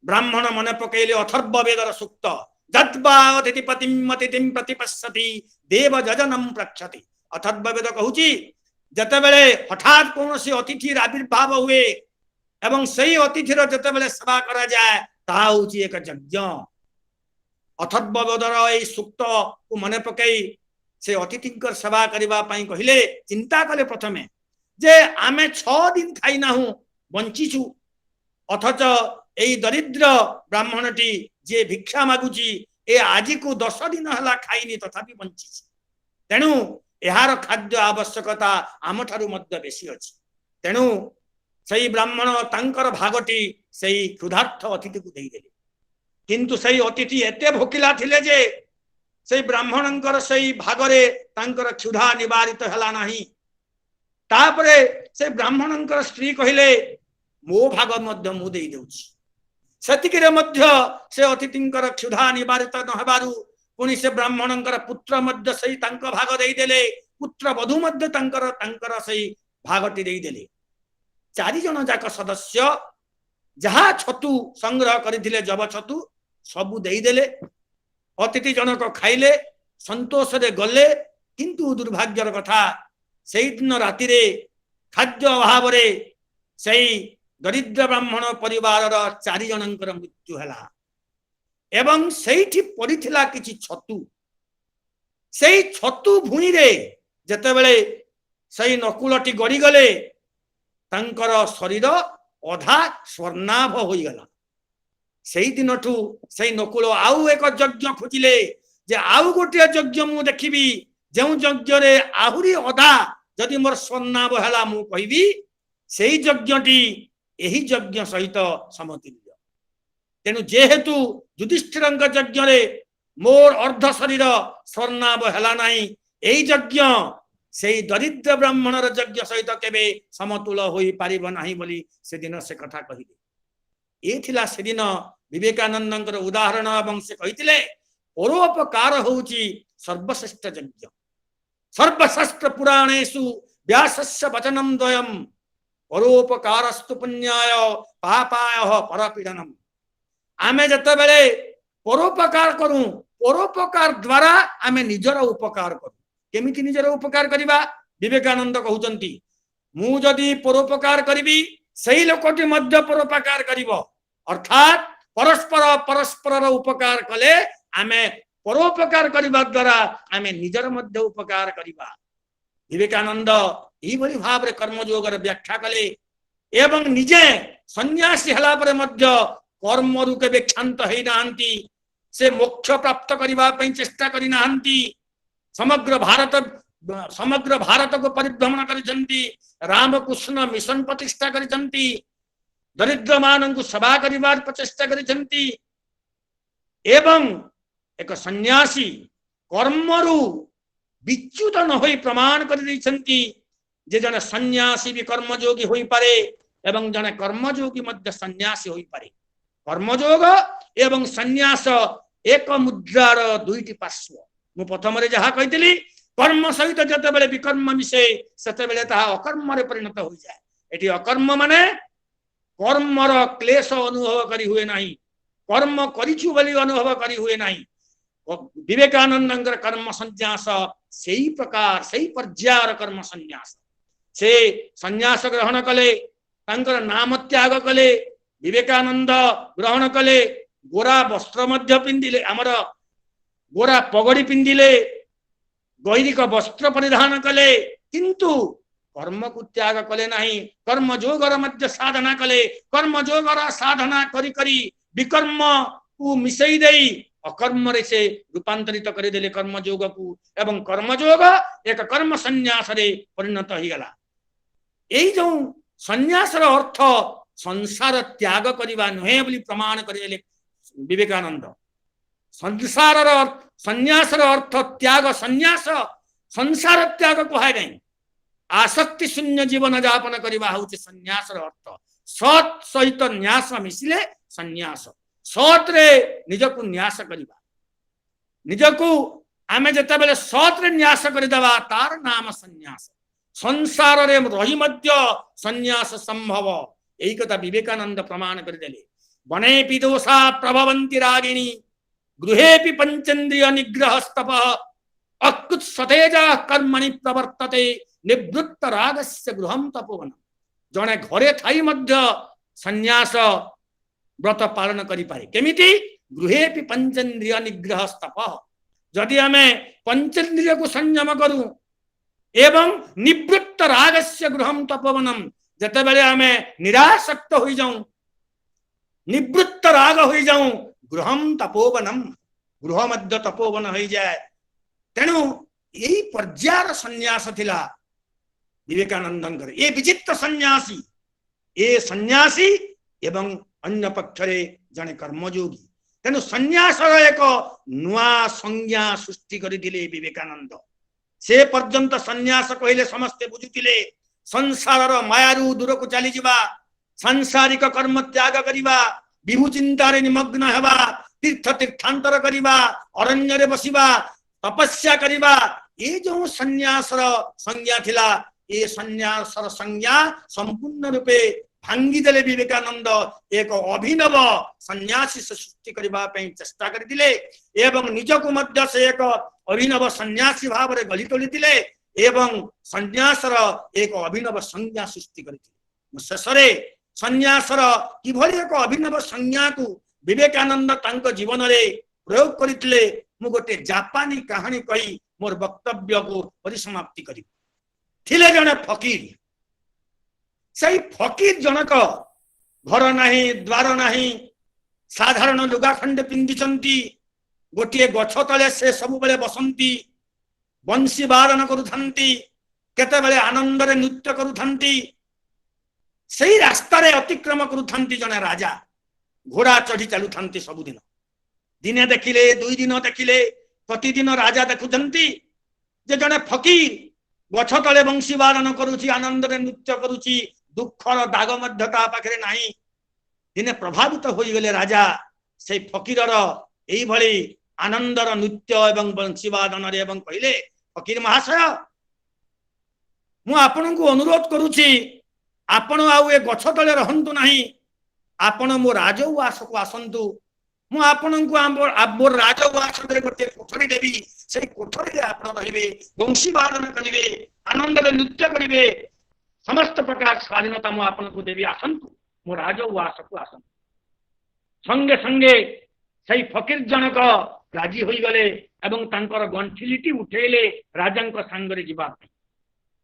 ब्राह्मण मन पकेले अथर्व वेदर सुक्त जद्वा अतिथिपतिम अतिथिम प्रतिपश्यति देव जजनम प्रक्षति अथर्व वेद कहूची जते बेले हठात कोनोसी अतिथिर आविर्भाव हुए एवं सही अतिथिर जते बेले सेवा करा जाए ता होची एक यज्ञ अथर्व वेदर ए सुक्त को मन पकई से अतिथिकर सेवा करबा पई कहिले चिंता कले प्रथमे जे आमे 6 दिन खाई नाहु बंचीछु अथच एई दरिद्र ब्राह्मणटी जे भिक्षा मागुची ए आजि को 10 दिन हला खाइनी तथापि बंचीछि तेणु एहार खाद्य आवश्यकता आमठारु मध्य बेसी अछि तेणु सही ब्राह्मण तांकर भागटी सही क्षुधार्थ अतिथि को देई देले किंतु सही अतिथि एते भोकिला थिले जे सही ब्राह्मणंकर सही भागरे तांकर क्षुधा निवारित हला नाही तापरे से ब्राह्मणंकर स्त्री कहिले मो भाग मध्य मु देई देउछि सतिकिरे मध्य से अतिथिंकर क्षुधा निवारित न हेबारु पुनि से ब्राह्मणंकर पुत्र मध्य सही तांक भाग देई देले पुत्र वधू मध्य तांकर सही भागटी देई देले 4 जन जाक सदस्य जहा छतु संग्रह करिथिले जब छतु सबु देई देले अतिथि जनक खाइले संतोष रे गले किंतु दुर्भाग्यर कथा सेई दिन राति रे खाद्य अभाव रे सेई दरिद्र ब्राह्मण परिवार 4 जनकर मृत्यु हला एवं सेठी पड़िथिला किछि छतु सेई छतु भूई रे जते बेले सेई नकुलटी गड़ी गले तांकर शरीर अधा स्वर्णाभ होई गला सेई दिनठू सेई नकुल आउ एक यज्ञ खोजिले जे आउ गोटे यज्ञ मु देखिबी जेउ यज्ञ रे आहुरी अधा जदि मोर स्वर्णाभ हला मु कहिबी सेई यज्ञटी एही यज्ञ सहित समतुल्य तेनु जेहेतु युधिष्ठिरंक यज्ञ रे मोर अर्ध शरीर स्वर्णाभ हला नाही एही यज्ञ सेई दरिद्र ब्राह्मणर यज्ञ सहित केबे समतुल होई पारिब नाही बोली से दिन से कथा कहिले ए थिला से दिन विवेकानंदंकर उदाहरण एवं से कहिथिले परोपकार होउची सर्वश्रेष्ठ यज्ञ सर्वशास्त्र पुराणेषु व्यासस्य वचनं द्वयम् परोपकारस्तु पुण्याय पापाय परपीडनम आमे जते बेले परोपकार करू परोपकार द्वारा आमे निजर उपकार करू केमिति निजर उपकार करिबा विवेकानंद कहउचंती मु जदि परोपकार करिबी सही लोकटी मध्य परोपकार करिवो अर्थात परस्पर परस्पर उपकार कले आमे परोपकार करिबा द्वारा आमे निजर मध्य उपकार करिबा विवेकानंद ई भली भाव रे कर्मयोगर व्याख्या कले एवं निजे सन्यासी हला पर मध्य कर्म रु के क्षांत हेई नाहंती से मोक्ष प्राप्त करिबा पई चेष्टा करि नाहंती समग्र भारत को परिभ्रमण करिसंती रामकृष्ण मिशन प्रतिष्ठा करिसंती दरिद्र मानंकु सभा करिबार प्रचेष्टा करिसंती एवं एक सन्यासी कर्मरु विच्युत न होई प्रमाण करि दैछंती जे जने सन्यासी भी कर्मयोगी होई पारे एवं जने कर्मयोगी मध्य सन्यासी होई पारे कर्मयोग एवं सन्यास एक मुद्रार दुईटी पार्श्व मु प्रथम रे जहा कहितली कर्म सहित जते बेले विकर्म मिसे सेते बेले ताहा अकर्म रे परिणत होई जाय एठी अकर्म माने कर्मर क्लेश अनुभव करी हुए नाही कर्म करिछु बोली अनुभव करी हुए नाही विवेकानंदंकर कर्म संन्यास सेही प्रकार सेही पर्यायर कर्म संन्यास से संन्यास ग्रहण कले तांकर नाम त्याग कले विवेकानंद ग्रहण कले गोरा वस्त्र मध्य पिंदिले हमर गोरा पगड़ी पिंदिले गैरिक वस्त्र परिधान कले किंतु कर्म को त्याग कले नहीं कर्म जोगर मध्य साधना कले कर्म जोगर साधना करी करी विकर्म को मिसई देई अकर्म रे से रूपांतरित कर देले कर्म जोग को एवं कर्म जोग एक कर्म संन्यास रे परिणत हो गला एई जो संन्यास रो अर्थ संसार त्याग करिबा नहे बोली प्रमाण कर देले विवेकानंद ସଂସାରର ସନ୍ନ୍ୟାସର ଅର୍ଥ ତ୍ୟାଗ ସନ୍ନ୍ୟାସ ସଂସାର ତ୍ୟାଗ କୁହାଯାଏ। ଆସକ୍ତି ଶୂନ୍ୟ ଜୀବନ ଯାପନ କରିବା ହେଉଛି ସନ୍ନ୍ୟାସର ଅର୍ଥ। ସତ୍ ସହିତ ନ୍ୟାସ ମିଶିଲେ ସନ୍ନ୍ୟାସ। ସତ୍ରେ ନିଜକୁ ନ୍ୟାସ କରିବା, ନିଜକୁ ଆମେ ଯେତେବେଳେ ସତ୍ରେ ନ୍ୟାସ କରିଦେବା ତାର ନାମ ସନ୍ନ୍ୟାସ। ସଂସାରରେ ରହି ମଧ୍ୟ ସନ୍ନ୍ୟାସ ସମ୍ଭବ, এই କଥା ବିବେକାନନ୍ଦ ପ୍ରମାଣ କରିଦେଲେ। ବନେପି ଦୋଷା ପ୍ରଭବନ୍ତି ରାଗିଣୀ ଗୃହେପି ପଞ୍ଚେନ୍ଦ୍ରିୟ ନିଗ୍ରହସ୍ତପ ଅକୃତ ସତେଜ କର୍ମଣି ପ୍ରବର୍ତ୍ତତେ ନିବୃତ୍ତ ରାଗସ୍ୟ ଗୃହಂ ତପୋବନ। ଜଣେ ଘରେ ଥାଇ ମଧ୍ୟ ସନ୍ନ୍ୟାସ ବ୍ରତ ପାଳନ କରିପାରେ। କେମିତି? ଗୃହେପି ପଞ୍ଚେନ୍ଦ୍ରିୟ ନିଗ୍ରହସ୍ତପ। ଯଦି ଆମେ ପଞ୍ଚେନ୍ଦ୍ରିୟକୁ ସଂଯମ କରୁ ଏବଂ ନିବୃତ୍ତ ରାଗସ୍ୟ ଗୃହಂ ତପୋବନମ୍, ଯେତେବେଳେ ଆମେ ନିରାସକ୍ତ ହୋଇଯାଉ, ନିବୃତ୍ତ ରାଗ ହୋଇଯାଉ, ଗୃହಂ ତପୋବନମ୍, ଗୃହ ମଧ୍ୟ ତପୋବନ ହୋଇଯାଏ। ତେଣୁ ଏହି ପର୍ଯ୍ୟାୟର ସନ୍ନ୍ୟାସ ଥିଲା ବିବେକାନନ୍ଦଙ୍କର। ଏ ବିଚିତ୍ର ସନ୍ନ୍ୟାସୀ, ଏ ସନ୍ନ୍ୟାସୀ ଏବଂ ଅନ୍ୟ ପକ୍ଷରେ ଜଣେ କର୍ମଯୋଗୀ। ତେଣୁ ସନ୍ନ୍ୟାସର ଏକ ନୂଆ ସଂଜ୍ଞା ସୃଷ୍ଟି କରିଥିଲେ ବିବେକାନନ୍ଦ। ସେ ପର୍ଯ୍ୟନ୍ତ ସନ୍ନ୍ୟାସ କହିଲେ ସମସ୍ତେ ବୁଝୁଥିଲେ ସଂସାରର ମାୟାରୁ ଦୂରକୁ ଚାଲିଯିବା, ସାଂସାରିକ କର୍ମ ତ୍ୟାଗ କରିବା, ବିଭୁ ଚିନ୍ତାରେ ନିମଗ୍ନ ହେବା, ତୀର୍ଥ ତୀର୍ଥାନ୍ତର କରିବା, ଅରଣ୍ୟରେ ବସିବା, ତପସ୍ୟା କରିବା, ଏ ଯେଉଁ ସନ୍ନ୍ୟାସର ସଂଜ୍ଞା ଥିଲା, ଏ ସନ୍ନ୍ୟାସର ସଂଜ୍ଞା ସମ୍ପୂର୍ଣ୍ଣ ରୂପେ ଭାଙ୍ଗିଦେଲେ ବିବେକାନନ୍ଦ। ଏକ ଅଭିନବ ସନ୍ନ୍ୟାସୀ ସୃଷ୍ଟି କରିବା ପାଇଁ ଚେଷ୍ଟା କରିଥିଲେ ଏବଂ ନିଜକୁ ମଧ୍ୟ ସେ ଏକ ଅଭିନବ ସନ୍ନ୍ୟାସୀ ଭାବରେ ଗଢ଼ି ତୋଳିଥିଲେ ଏବଂ ସନ୍ନ୍ୟାସର ଏକ ଅଭିନବ ସଂଜ୍ଞା ସୃଷ୍ଟି କରିଥିଲେ। ଶେଷରେ ସନ୍ନ୍ୟାସର କିଭଳି ଏକ ଅଭିନବ ସଂଜ୍ଞାକୁ ବିବେକାନନ୍ଦ ତାଙ୍କ ଜୀବନରେ ପ୍ରୟୋଗ କରିଥିଲେ, ମୁଁ ଗୋଟେ ଜାପାନୀ କାହାଣୀ କହି ମୋର ବକ୍ତବ୍ୟକୁ ପରିସମାପ୍ତି କରିବି। ଥିଲେ ଜଣେ ଫକୀର। ସେଇ ଫକୀର ଜଣକ ଘର ନାହିଁ, ଦ୍ୱାର ନାହିଁ, ସାଧାରଣ ଲୁଗା ଖଣ୍ଡେ ପିନ୍ଧିଛନ୍ତି, ଗୋଟିଏ ଗଛ ତଳେ ସେ ସବୁବେଳେ ବସନ୍ତି, ବଂଶୀ ବାଦନ କରୁଥାନ୍ତି, କେତେବେଳେ ଆନନ୍ଦରେ ନୃତ୍ୟ କରୁଥାନ୍ତି। ସେଇ ରାସ୍ତାରେ ଅତିକ୍ରମ କରୁଥାନ୍ତି ଜଣେ ରାଜା, ଘୋଡ଼ା ଚଢି ଚାଲୁଥାନ୍ତି ସବୁଦିନ। ଦିନେ ଦେଖିଲେ, ଦୁଇ ଦିନ ଦେଖିଲେ, ପ୍ରତିଦିନ ରାଜା ଦେଖୁଛନ୍ତି ଯେ ଜଣେ ଫକୀର ଗଛ ତଳେ ବଂଶୀ ବାଦନ କରୁଛି, ଆନନ୍ଦରେ ନୃତ୍ୟ କରୁଛି, ଦୁଃଖର ଦାଗ ମଧ୍ୟ ତା ପାଖରେ ନାହିଁ। ଦିନେ ପ୍ରଭାବିତ ହୋଇଗଲେ ରାଜା ସେଇ ଫକୀରର এইଭଳି ଆନନ୍ଦର ନୃତ୍ୟ ଏବଂ ବଂଶୀ ବାଦନରେ ଏବଂ କହିଲେ, ଫକୀର ମହାଶୟ, ମୁଁ ଆପଣଙ୍କୁ ଅନୁରୋଧ କରୁଛି ଆପଣ ଆଉ ଏ ଗଛ ତଳେ ରହନ୍ତୁ ନାହିଁ, ଆପଣ ମୋ ରାଜଉଆସକୁ ଆସନ୍ତୁ। ମୁଁ ଆପଣଙ୍କୁ ମୋର ରାଜଉଆସରେ ଗୋଟିଏ କୋଠରୀ ଦେବି, ସେଇ କୋଠରୀରେ ଆପଣ ରହିବେ, ବଂଶୀ ବାଦନ କରିବେ, ଆନନ୍ଦରେ ନୃତ୍ୟ କରିବେ, ସମସ୍ତ ପ୍ରକାର ସ୍ୱାଧୀନତା ମୁଁ ଆପଣଙ୍କୁ ଦେବି, ଆସନ୍ତୁ ମୋ ରାଜଉଆସକୁ ଆସନ୍ତୁ। ସଙ୍ଗେ ସଙ୍ଗେ ସେଇ ଫକୀର ଜଣକ ରାଜି ହୋଇଗଲେ ଏବଂ ତାଙ୍କର ଗଣ୍ଠିଲିଟି ଉଠେଇଲେ ରାଜାଙ୍କ ସାଙ୍ଗରେ ଯିବା ପାଇଁ।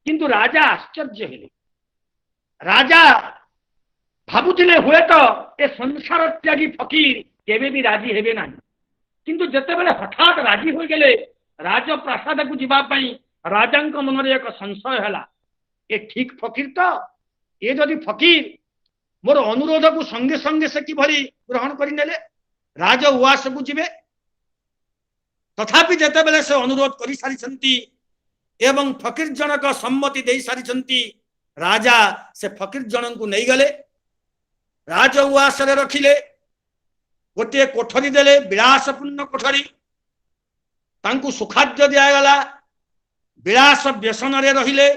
କିନ୍ତୁ ରାଜା ଆଶ୍ଚର୍ଯ୍ୟ ହେଲେ। ରାଜା ଭାବୁଥିଲେ ହୁଏତ ଏ ସଂସାର ତ୍ୟାଗୀ ଫକୀର କେବେ ବି ରାଜି ହେବେ ନାହିଁ। କିନ୍ତୁ ଯେତେବେଳେ ହଠାତ୍ ରାଜି ହୋଇଗଲେ ରାଜପ୍ରାସାଦକୁ ଯିବା ପାଇଁ, ରାଜାଙ୍କ ମନରେ ଏକ ସଂଶୟ ହେଲା, ଏ ଠିକ ଫକୀର ତ? ଏ ଯଦି ଫକୀର, ମୋର ଅନୁରୋଧକୁ ସଙ୍ଗେ ସଙ୍ଗେ ସେ କିଭଳି ଗ୍ରହଣ କରିନେଲେ, ରାଜ ଉଆସକୁ ଯିବେ। ତଥାପି ଯେତେବେଳେ ସେ ଅନୁରୋଧ କରିସାରିଛନ୍ତି ଏବଂ ଫକୀର ଜଣକ ସମ୍ମତି ଦେଇ ସାରିଛନ୍ତି, ରାଜା ସେ ଫକୀର ଜଣଙ୍କୁ ନେଇଗଲେ, ରାଜ ଉଆସରେ ରଖିଲେ, ଗୋଟିଏ କୋଠରୀ ଦେଲେ, ବିଳାସପୂର୍ଣ୍ଣ କୋଠରୀ। ତାଙ୍କୁ ସୁଖାଦ୍ୟ ଦିଆଗଲା, ବିଳାସ ବ୍ୟସନରେ ରହିଲେ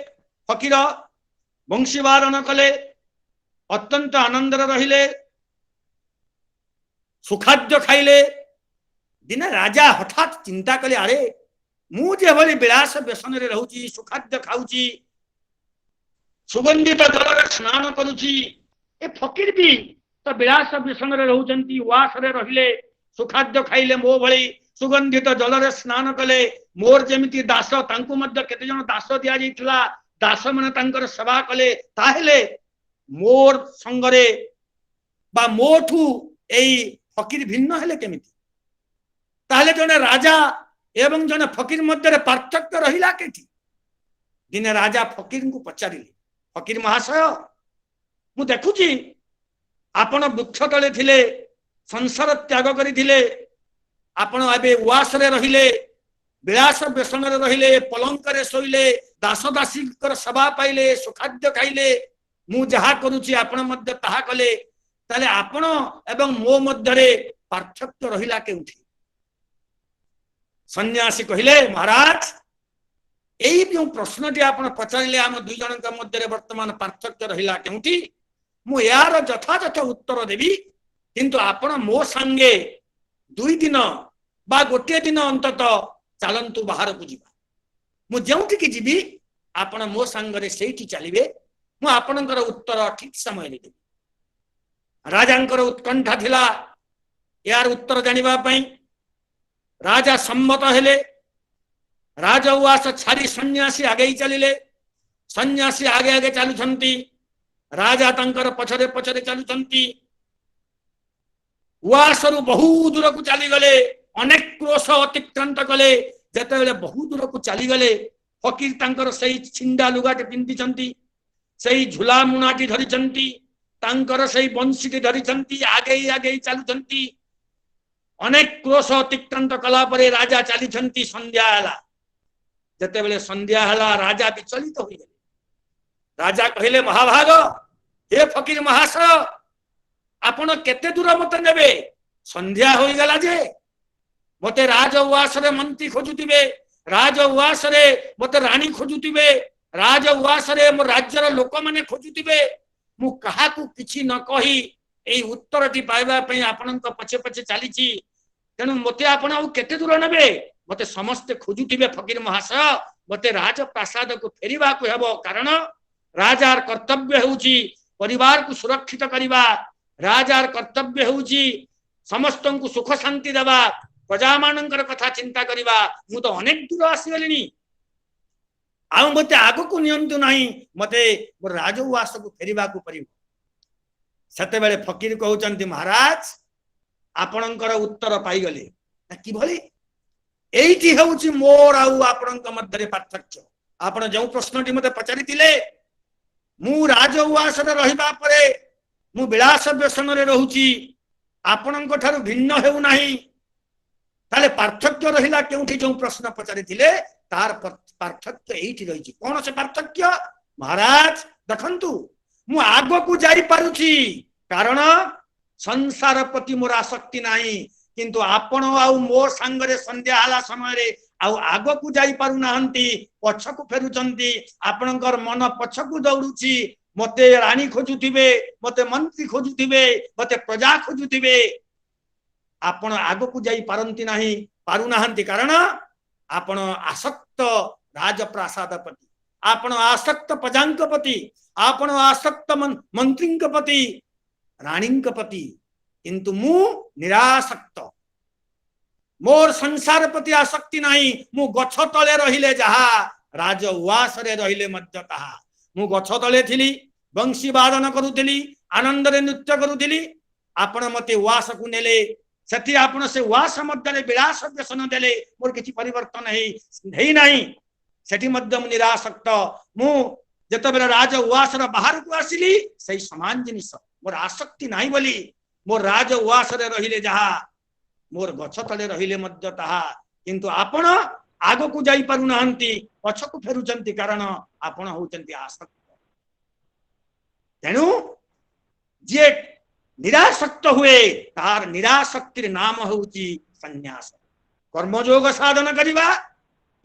ଫକୀର, ବଂଶୀ ବାଦନ କଲେ, ଅତ୍ୟନ୍ତ ଆନନ୍ଦରେ ରହିଲେ, ସୁଖାଦ୍ୟ ଖାଇଲେ। ଦିନେ ରାଜା ହଠାତ୍ ଚିନ୍ତା କଲେ, ଆରେ ମୁଁ ଯେଭଳି ବିଳାସ ବ୍ୟସନରେ ରହୁଛି, ସୁଖାଦ୍ୟ ଖାଉଛି, ସୁଗନ୍ଧିତ ଜଳରେ ସ୍ନାନ କରୁଛି, ଏ ଫକୀର ବି ତ ବିଳାସ ବ୍ୟସନରେ ରହୁଛନ୍ତି, ଉଆସରେ ରହିଲେ, ସୁଖାଦ୍ୟ ଖାଇଲେ, ମୋ ଭଳି ସୁଗନ୍ଧିତ ଜଳରେ ସ୍ନାନ କଲେ। ମୋର ଯେମିତି ଦାସ, ତାଙ୍କୁ ମଧ୍ୟ କେତେ ଜଣ ଦାସ ଦିଆଯାଇଥିଲା, ଦାସ ମାନେ ତାଙ୍କର ସେବା କଲେ। ତାହେଲେ ମୋର ସଙ୍ଗରେ ବା ମୋଠୁ ଏଇ ଫକୀର ଭିନ୍ନ ହେଲେ କେମିତି? ତାହେଲେ ଜଣେ ରାଜା ଏବଂ ଜଣେ ଫକୀର ମଧ୍ୟରେ ପାର୍ଥକ୍ୟ ରହିଲା କେଠି? ଦିନେ ରାଜା ଫକୀରଙ୍କୁ ପଚାରିଲେ, ଫକୀର ମହାଶୟ, ମୁଁ ଦେଖୁଛି ଆପଣ ବୃକ୍ଷ ତଳେ ଥିଲେ, ସଂସାର ତ୍ୟାଗ କରିଥିଲେ, आपण एबे उवास रे रहिले विलास व्यसन रे रहिले पलंक रे सोइले दास दासी सेवा पाइले सुखाद्य खाइले मु जहा करूची आपण मध्य ताहा कले ताले आपण एवं मो मध्य रे पार्थक्य रहिला केउठी सन्यासी कहिले महाराज एई जो प्रश्नटी आपण पचारिले आम दुई जनक मध्य रे वर्तमान पार्थक्य रहिला केउठी मु यार यथायथ उत्तर देवी किंतु आपण मो संगे 2 दिन बा गोटे दिन अंतत चलंतु बाहर को जीवा मु जेउठी की जीवी आपण मो संगे सेठी चलिबे मु आपणकर उत्तर ठीक समय रे देबी राजांकर उत्कंठा थिला यार उत्तर जानिबा पई राजा सम्मत हेले राजा उवास छाड़ी सन्यासी आगे ही चलिले सन्यासी आगे आगे चलुछंती राजा तंकर पछरे पछरे चलुछंती उवासरु बहु दूर को चली गले अनेक क्रोश अतिक्रांत कले जेतेबेले बहु दूर को चली गले फकीर तंकर सही छिंडा लुगाटे पिंधिछंती सही झुला मुनाटी धरिछंती तंकर सही बंशीटी धरिछंती आगे ही चलुछंती अनेक क्रोश अतिक्रांत कला परे राजा चलीछंती संध्या हला जेतेबेले संध्या हला राजा विचलित होई गले राजा कहिले महाभाग हे फकीर महाशय आपण केते दूर मत नेबे संध्या होई गला जे मते राज उवास रे मंत्री खोजुतिबे राज उवास रे मते रानी खोजुतिबे राज उवास रे मो राज्यर लोक माने खोजुतिबे मु कहा को किछि न कही एई उत्तरटी पाइबा पई आपनक पछे पछे चलीची तेनु मते आपण आ केते दूर नेबे मते समस्त खोजुतिबे फकीर महाशय मते राज प्रासाद को फेरिबा को हेबो कारण राजार कर्तव्य होउची परिवार को सुरक्षित करिबा राजार कर्तव्य होउची समस्त को सुख शांति देबा प्रजा मानकर कथा चिंता करिबा मु तो अनेक दूर आसी गलिनी आ मते आगो को नियंतु नाही मते राज उवास को फेरिबा को परिबो सते बेले फकीर कहउचंती महाराज आपणकर उत्तर पाई गले कि भली एइठी होउची मोर आउ आपणक मध्य रे पार्थक्य आपण जो प्रश्नटी मते पचारितिले मु राज उवास रे रहिबा परे मु विलास व्यसन रे रहूची आपणक ठारू भिन्न हेउ नाही ताले पार्थक्य रहिला केउठी जो प्रश्न पचारितिले तार पार्थक्य एइठी रहिची कोन से पार्थक्य महाराज देखंतु मु आगो को जाई पारुची कारण संसार प्रति मोर आसक्ति नाही किंतु आपण आउ मोर संगरे संध्या हला समय रे आउ आगो को जाई पारु नाहंती पछकु फेरुचंती आपणकर मन पछकु दौड़ुची मते रानी खोजुथिबे मते मंत्री खोजुथिबे मते प्रजा खोजुथिबे आपण आगो को जाई पारंती नाही पारु नाहंती कारण आपण आसक्त राजप्रासाद प्रति आपण आसक्त प्रजांक प्रति आपण आसक्त मंत्रींक प्रति रानींक प्रति किंतु मु निरासक्त मोर संसार प्रति आसक्ति नाही मु गछ तले रहिले जहा राज उवास रे रहिले मध्य ताहा मु गछ तले थिली बंशी वादन करूथिली आनंद रे नृत्य करूथिली आपण मते उवास को नेले सेठी आपण से उवास मध्य रे विलास व्यसन देले मोर किछि परिवर्तन हेई नाही सेठी मध्य मु निरासक्त मु जेतेबेले राज उवास रे बाहर को आसिली सही समान जिनिस मोर आसक्ति नाही बोली मोर राज उवास रे रहिले जहा मोर गछ तले रहिले मध्य ताहा किंतु आपण आगो को जाई पारु नाहंती पछकु फेरुचंती कारण आपण होचंती आसक्त तेनु जे निरासक्त हुए तार निरासक्तिर नाम होउची संन्यास कर्मयोग साधन करिबा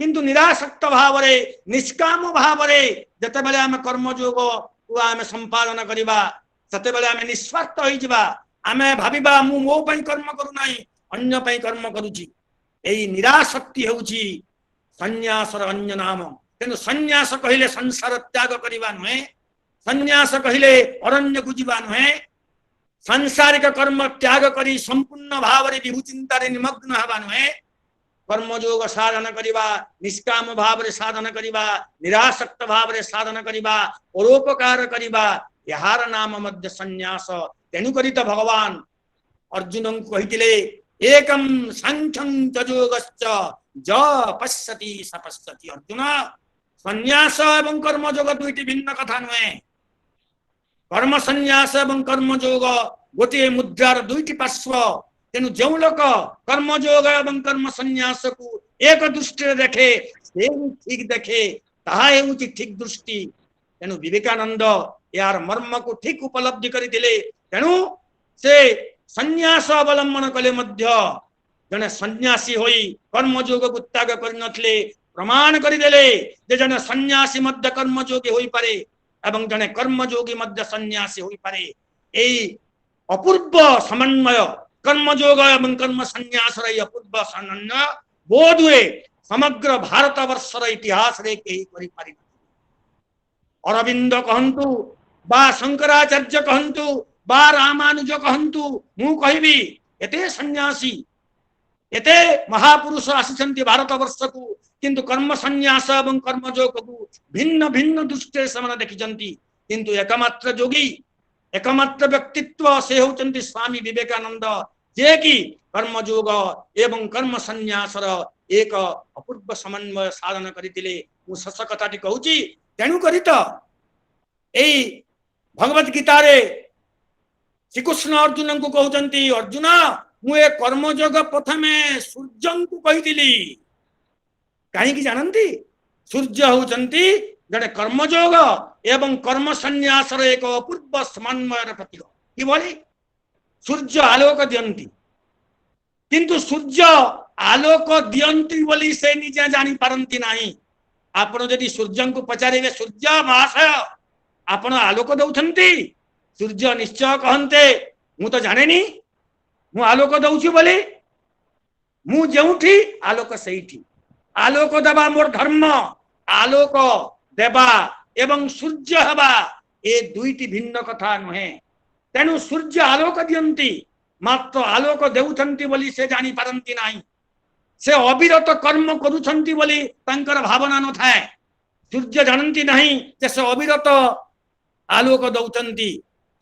किंतु निरासक्त भाव रे निष्काम भाव रे जते बेले हम कर्मयोग को हम संपादन करिबा सते बेले हम निस्वार्थ होई जिबा आमे भाबिबा मु मो पई कर्म करू नाही अन्य पई कर्म करूची एई निरासक्ति होउची संन्यासर अन्य नाम तेनु संन्यास कहिले संसार त्याग करिबा नहे संन्यास कहिले अरण्य को जीवा नहे सांसारिक कर्म त्याग करी संपूर्ण भाव रे विभु चिंता रे निमग्न हवा नहे कर्मयोग साधन करिबा निष्काम भाव रे साधन करिबा निरासक्त भाव रे साधन करिबा परोपकार करिबा यार नाम मध्य संन्यास तेनु करी तो भगवान अर्जुन को कहितिले एकम सांख्यं तजोगश्च ज पश्यति स पश्यति अर्जुन संन्यास एवं कर्मयोग दुईटी भिन्न कथा नहे कर्म संन्यास एवं कर्मयोग गोटे मुद्रार दुईटी पार्श्व तेणु जो लोक कर्मयोग एवं कर्म संन्यास को एक दृष्टि देखे से ठीक देखे ताहा हेउछि ठीक दृष्टि। तेणु विवेकानंद यार मर्म को ठीक उपलब्धि करथिले। तेणु से संन्यास अवलंबन कले मध्य जने सन्यासी होई कर्मयोग को त्याग करनथिले प्रमाण करिदेले जे जने सन्यासी मध्य कर्मयोगी होई पारे एवं जने कर्मयोगी मध्य सन्यासी होई पारे। एई अपूर्व समन्वय कर्मयोग एवं कर्म संन्यास रे अपूर्व समन्वय बोध हुए समग्र भारत वर्षर इतिहास रे केही करि पारि। अरविंद कहंतु बा शंकराचार्य कहंतु बा रामानुज कहंतु मु कहिबी एते सन्यासी एते महापुरुष आसिछन्ति भारत वर्ष को किंतु कर्म संन्यास एवं कर्मयोग को भिन्न भिन्न दृष्टि से देखिछन्ति। किंतु एकमात्र योगी एकमात्र व्यक्तित्व से होचन्ति स्वामी विवेकानंद जे कि कर्मयोग एवं कर्म संन्यास एक अपूर्व समन्वय साधन करथिले। मु शश कथाटी कहूची। तेणु करी तो एई भगवत गीता रे श्रीकृष्ण अर्जुन को कहउचन्ति अर्जुन मु ए कर्मयोग प्रथमे सूर्य को कहिथिली। कहीं जानती सूर्य होचन्ति जड़े कर्मयोग एवं कर्म संन्यास एक अपूर्व समन्वय प्रतीक। कि सूर्य आलोक दियंती किंतु सूर्य आलोक दियंती बोली से निजे जानी पारंती नहीं। आपण जदि सूर्य को पचारे सूर्य महाशय आपण आलोक दौथंती सूर्य निश्चय कहते मु तो जाने मु आलोक दौची बोली मु जोठी आलोक सेठी आलोक देवा मोर धर्म आलोक देवा एवं सूर्य हवा ए दुईटी भिन्न कथा नुहे। तेणु सूर्य आलोक दियंती मात्र आलोक देउछंती बोली से जानी पारंती नाही। से अविरत कर्म करूछंती बोली तांकर भावना न थाए। सूर्य जानती नहीं जे से अविरत आलोक दौचंती।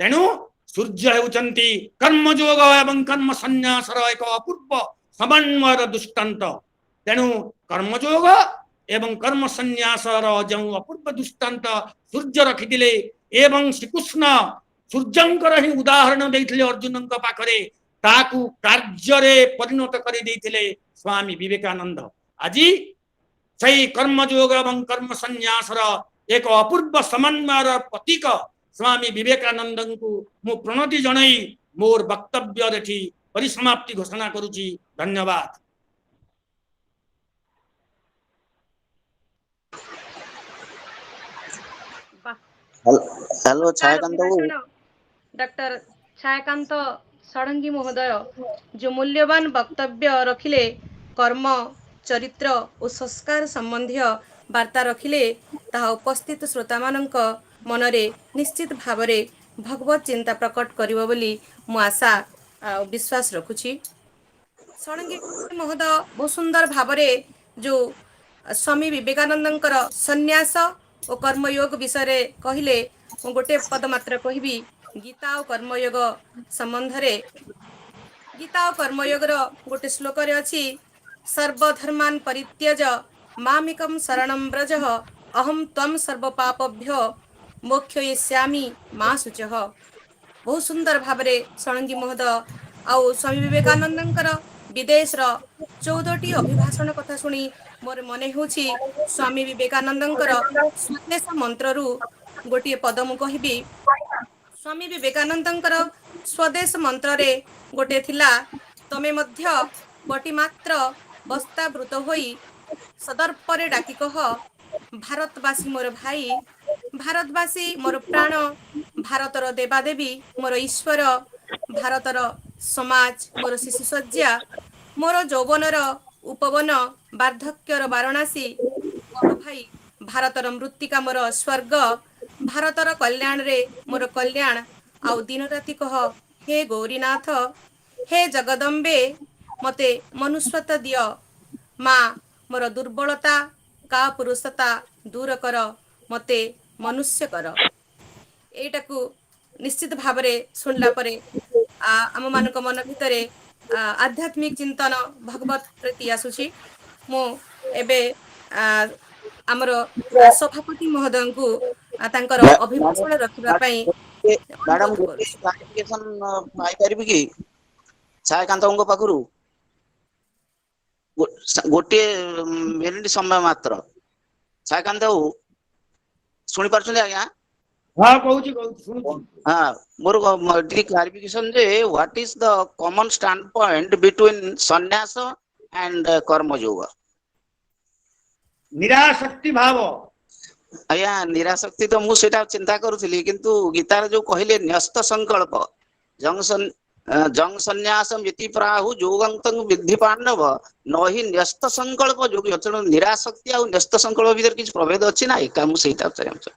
तेणु सूर्य हेउचंती कर्मयोग एवं कर्म संन्यास एक अपूर्व समन्वय दृष्टांत। तेणु कर्मयोग एवं कर्म संन्यास जो अपूर्व दृष्टांत सूर्य रखिथिले एवं श्रीकृष्ण सूर्यंकर ही उदाहरण देइथिले अर्जुन पाखरे ताकू कार्य रे परिणत करि देइथिले स्वामी विवेकानंद। आज सही कर्मयोग एवं कर्म संन्यास एक अपूर्व समन्वय प्रतीक स्वामी विवेकानंद को मु प्रणति जणाई मोर वक्तव्य रेठी परिसमाप्ति घोषणा करुची। धन्यवाद। हेलो छायाकांत डॉक्टर छायाकांत षडंगी महोदय जो मूल्यवान वक्तव्य रखिले कर्म चरित्र और संस्कार संबंधी वार्ता रखिले ताहा उपस्थित श्रोता मानक मनरे निश्चित भावरे भगवत चिंता प्रकट करिवो बोली मु आशा विश्वास रखुछि। षडंगी महोदय बहुत सुंदर भावरे जो स्वामी विवेकानंदंकर संन्यास और कर्मयोग विषय कहले मु गोटे पद मात्र कहबी गीता और कर्मयोग संबंध रे। गीता और कर्मयोग गोटे श्लोक रे अछि सर्वधर्मान परित्यज मामिकं शरणं व्रज अहम त्वं सर्व पापभ्यो मोक्षयिष्यामि मा शुचः। बहुत सुंदर भावरे षडंगी महोदय आउ स्वामी विवेकानंदंकर विदेश 14टी अभिभाषण कथा शुणी मोर मने होछि स्वामी विवेकानंदंकर स्वदेश मंत्ररू गोटे पद मु कहबी। स्वामी विवेकानंदंकर स्वदेश मंत्र रे गोटे थिला तमे मध्य कोटि मात्र बस्तावृत होई सदर्परे डाकी कह भारतवासी मोर भाई भारतवासी मोर प्राण भारतर देवादेवी मोर ईश्वर भारतर समाज मोर शिशु सज्जा मोर यौवनर उपवन वार्धक्यर वाराणसी बड़ भाई भारतर मृत्तिका मोर स्वर्ग भारतर कल्याण रे मोर कल्याण आउ दिन राति कह हे गौरीनाथ हे जगदम्बे मते मनुष्यता दिय माँ मोर दुर्बलता का पुरुषता दूर कर मते मनुष्य कर। एटाकू निश्चित भावरे सुनला परे आम मानक मन भितरे आध्यात्मिक चिंतन भगवत प्रति आसुची। मु एबे आमर सभापति महोदय को तांकर अभिभाषण रखिबा पई मैडम क्लारिफिकेशन पाई परिबि कि ଛାୟାକାନ୍ତଙ୍କ ପାଖରୁ ଗୋଟିଏ ମିନିଟ ସମୟ ମାତ୍ର। ଛାୟାକାନ୍ତ ବାବୁ ଶୁଣି ପାରୁଛନ୍ତି ଆଜ୍ଞା? ହଁ କହୁଛି ଶୁଣୁଛି। ହଁ ମୋର ଟିକେ କ୍ଲାରିଫିକେସନ ଯେ what is the common stand point between सन्यास एंड कर्मयोग? निराशक्ति भाव। आज्ञा निराशक्ति तो मु सेटा चिंता करूथली किंतु गीतार जो कहले न्यस्त संकल्प जंग संन्यासम इति प्राहु योगंतं विद्धि पांडव नहि न्यस्त संकल्प योगी तेणु निराशक्ति आ न्यस्त संकल्प भीतर किछ प्रभेद अछि ना एका मु सेटा चाहूँ।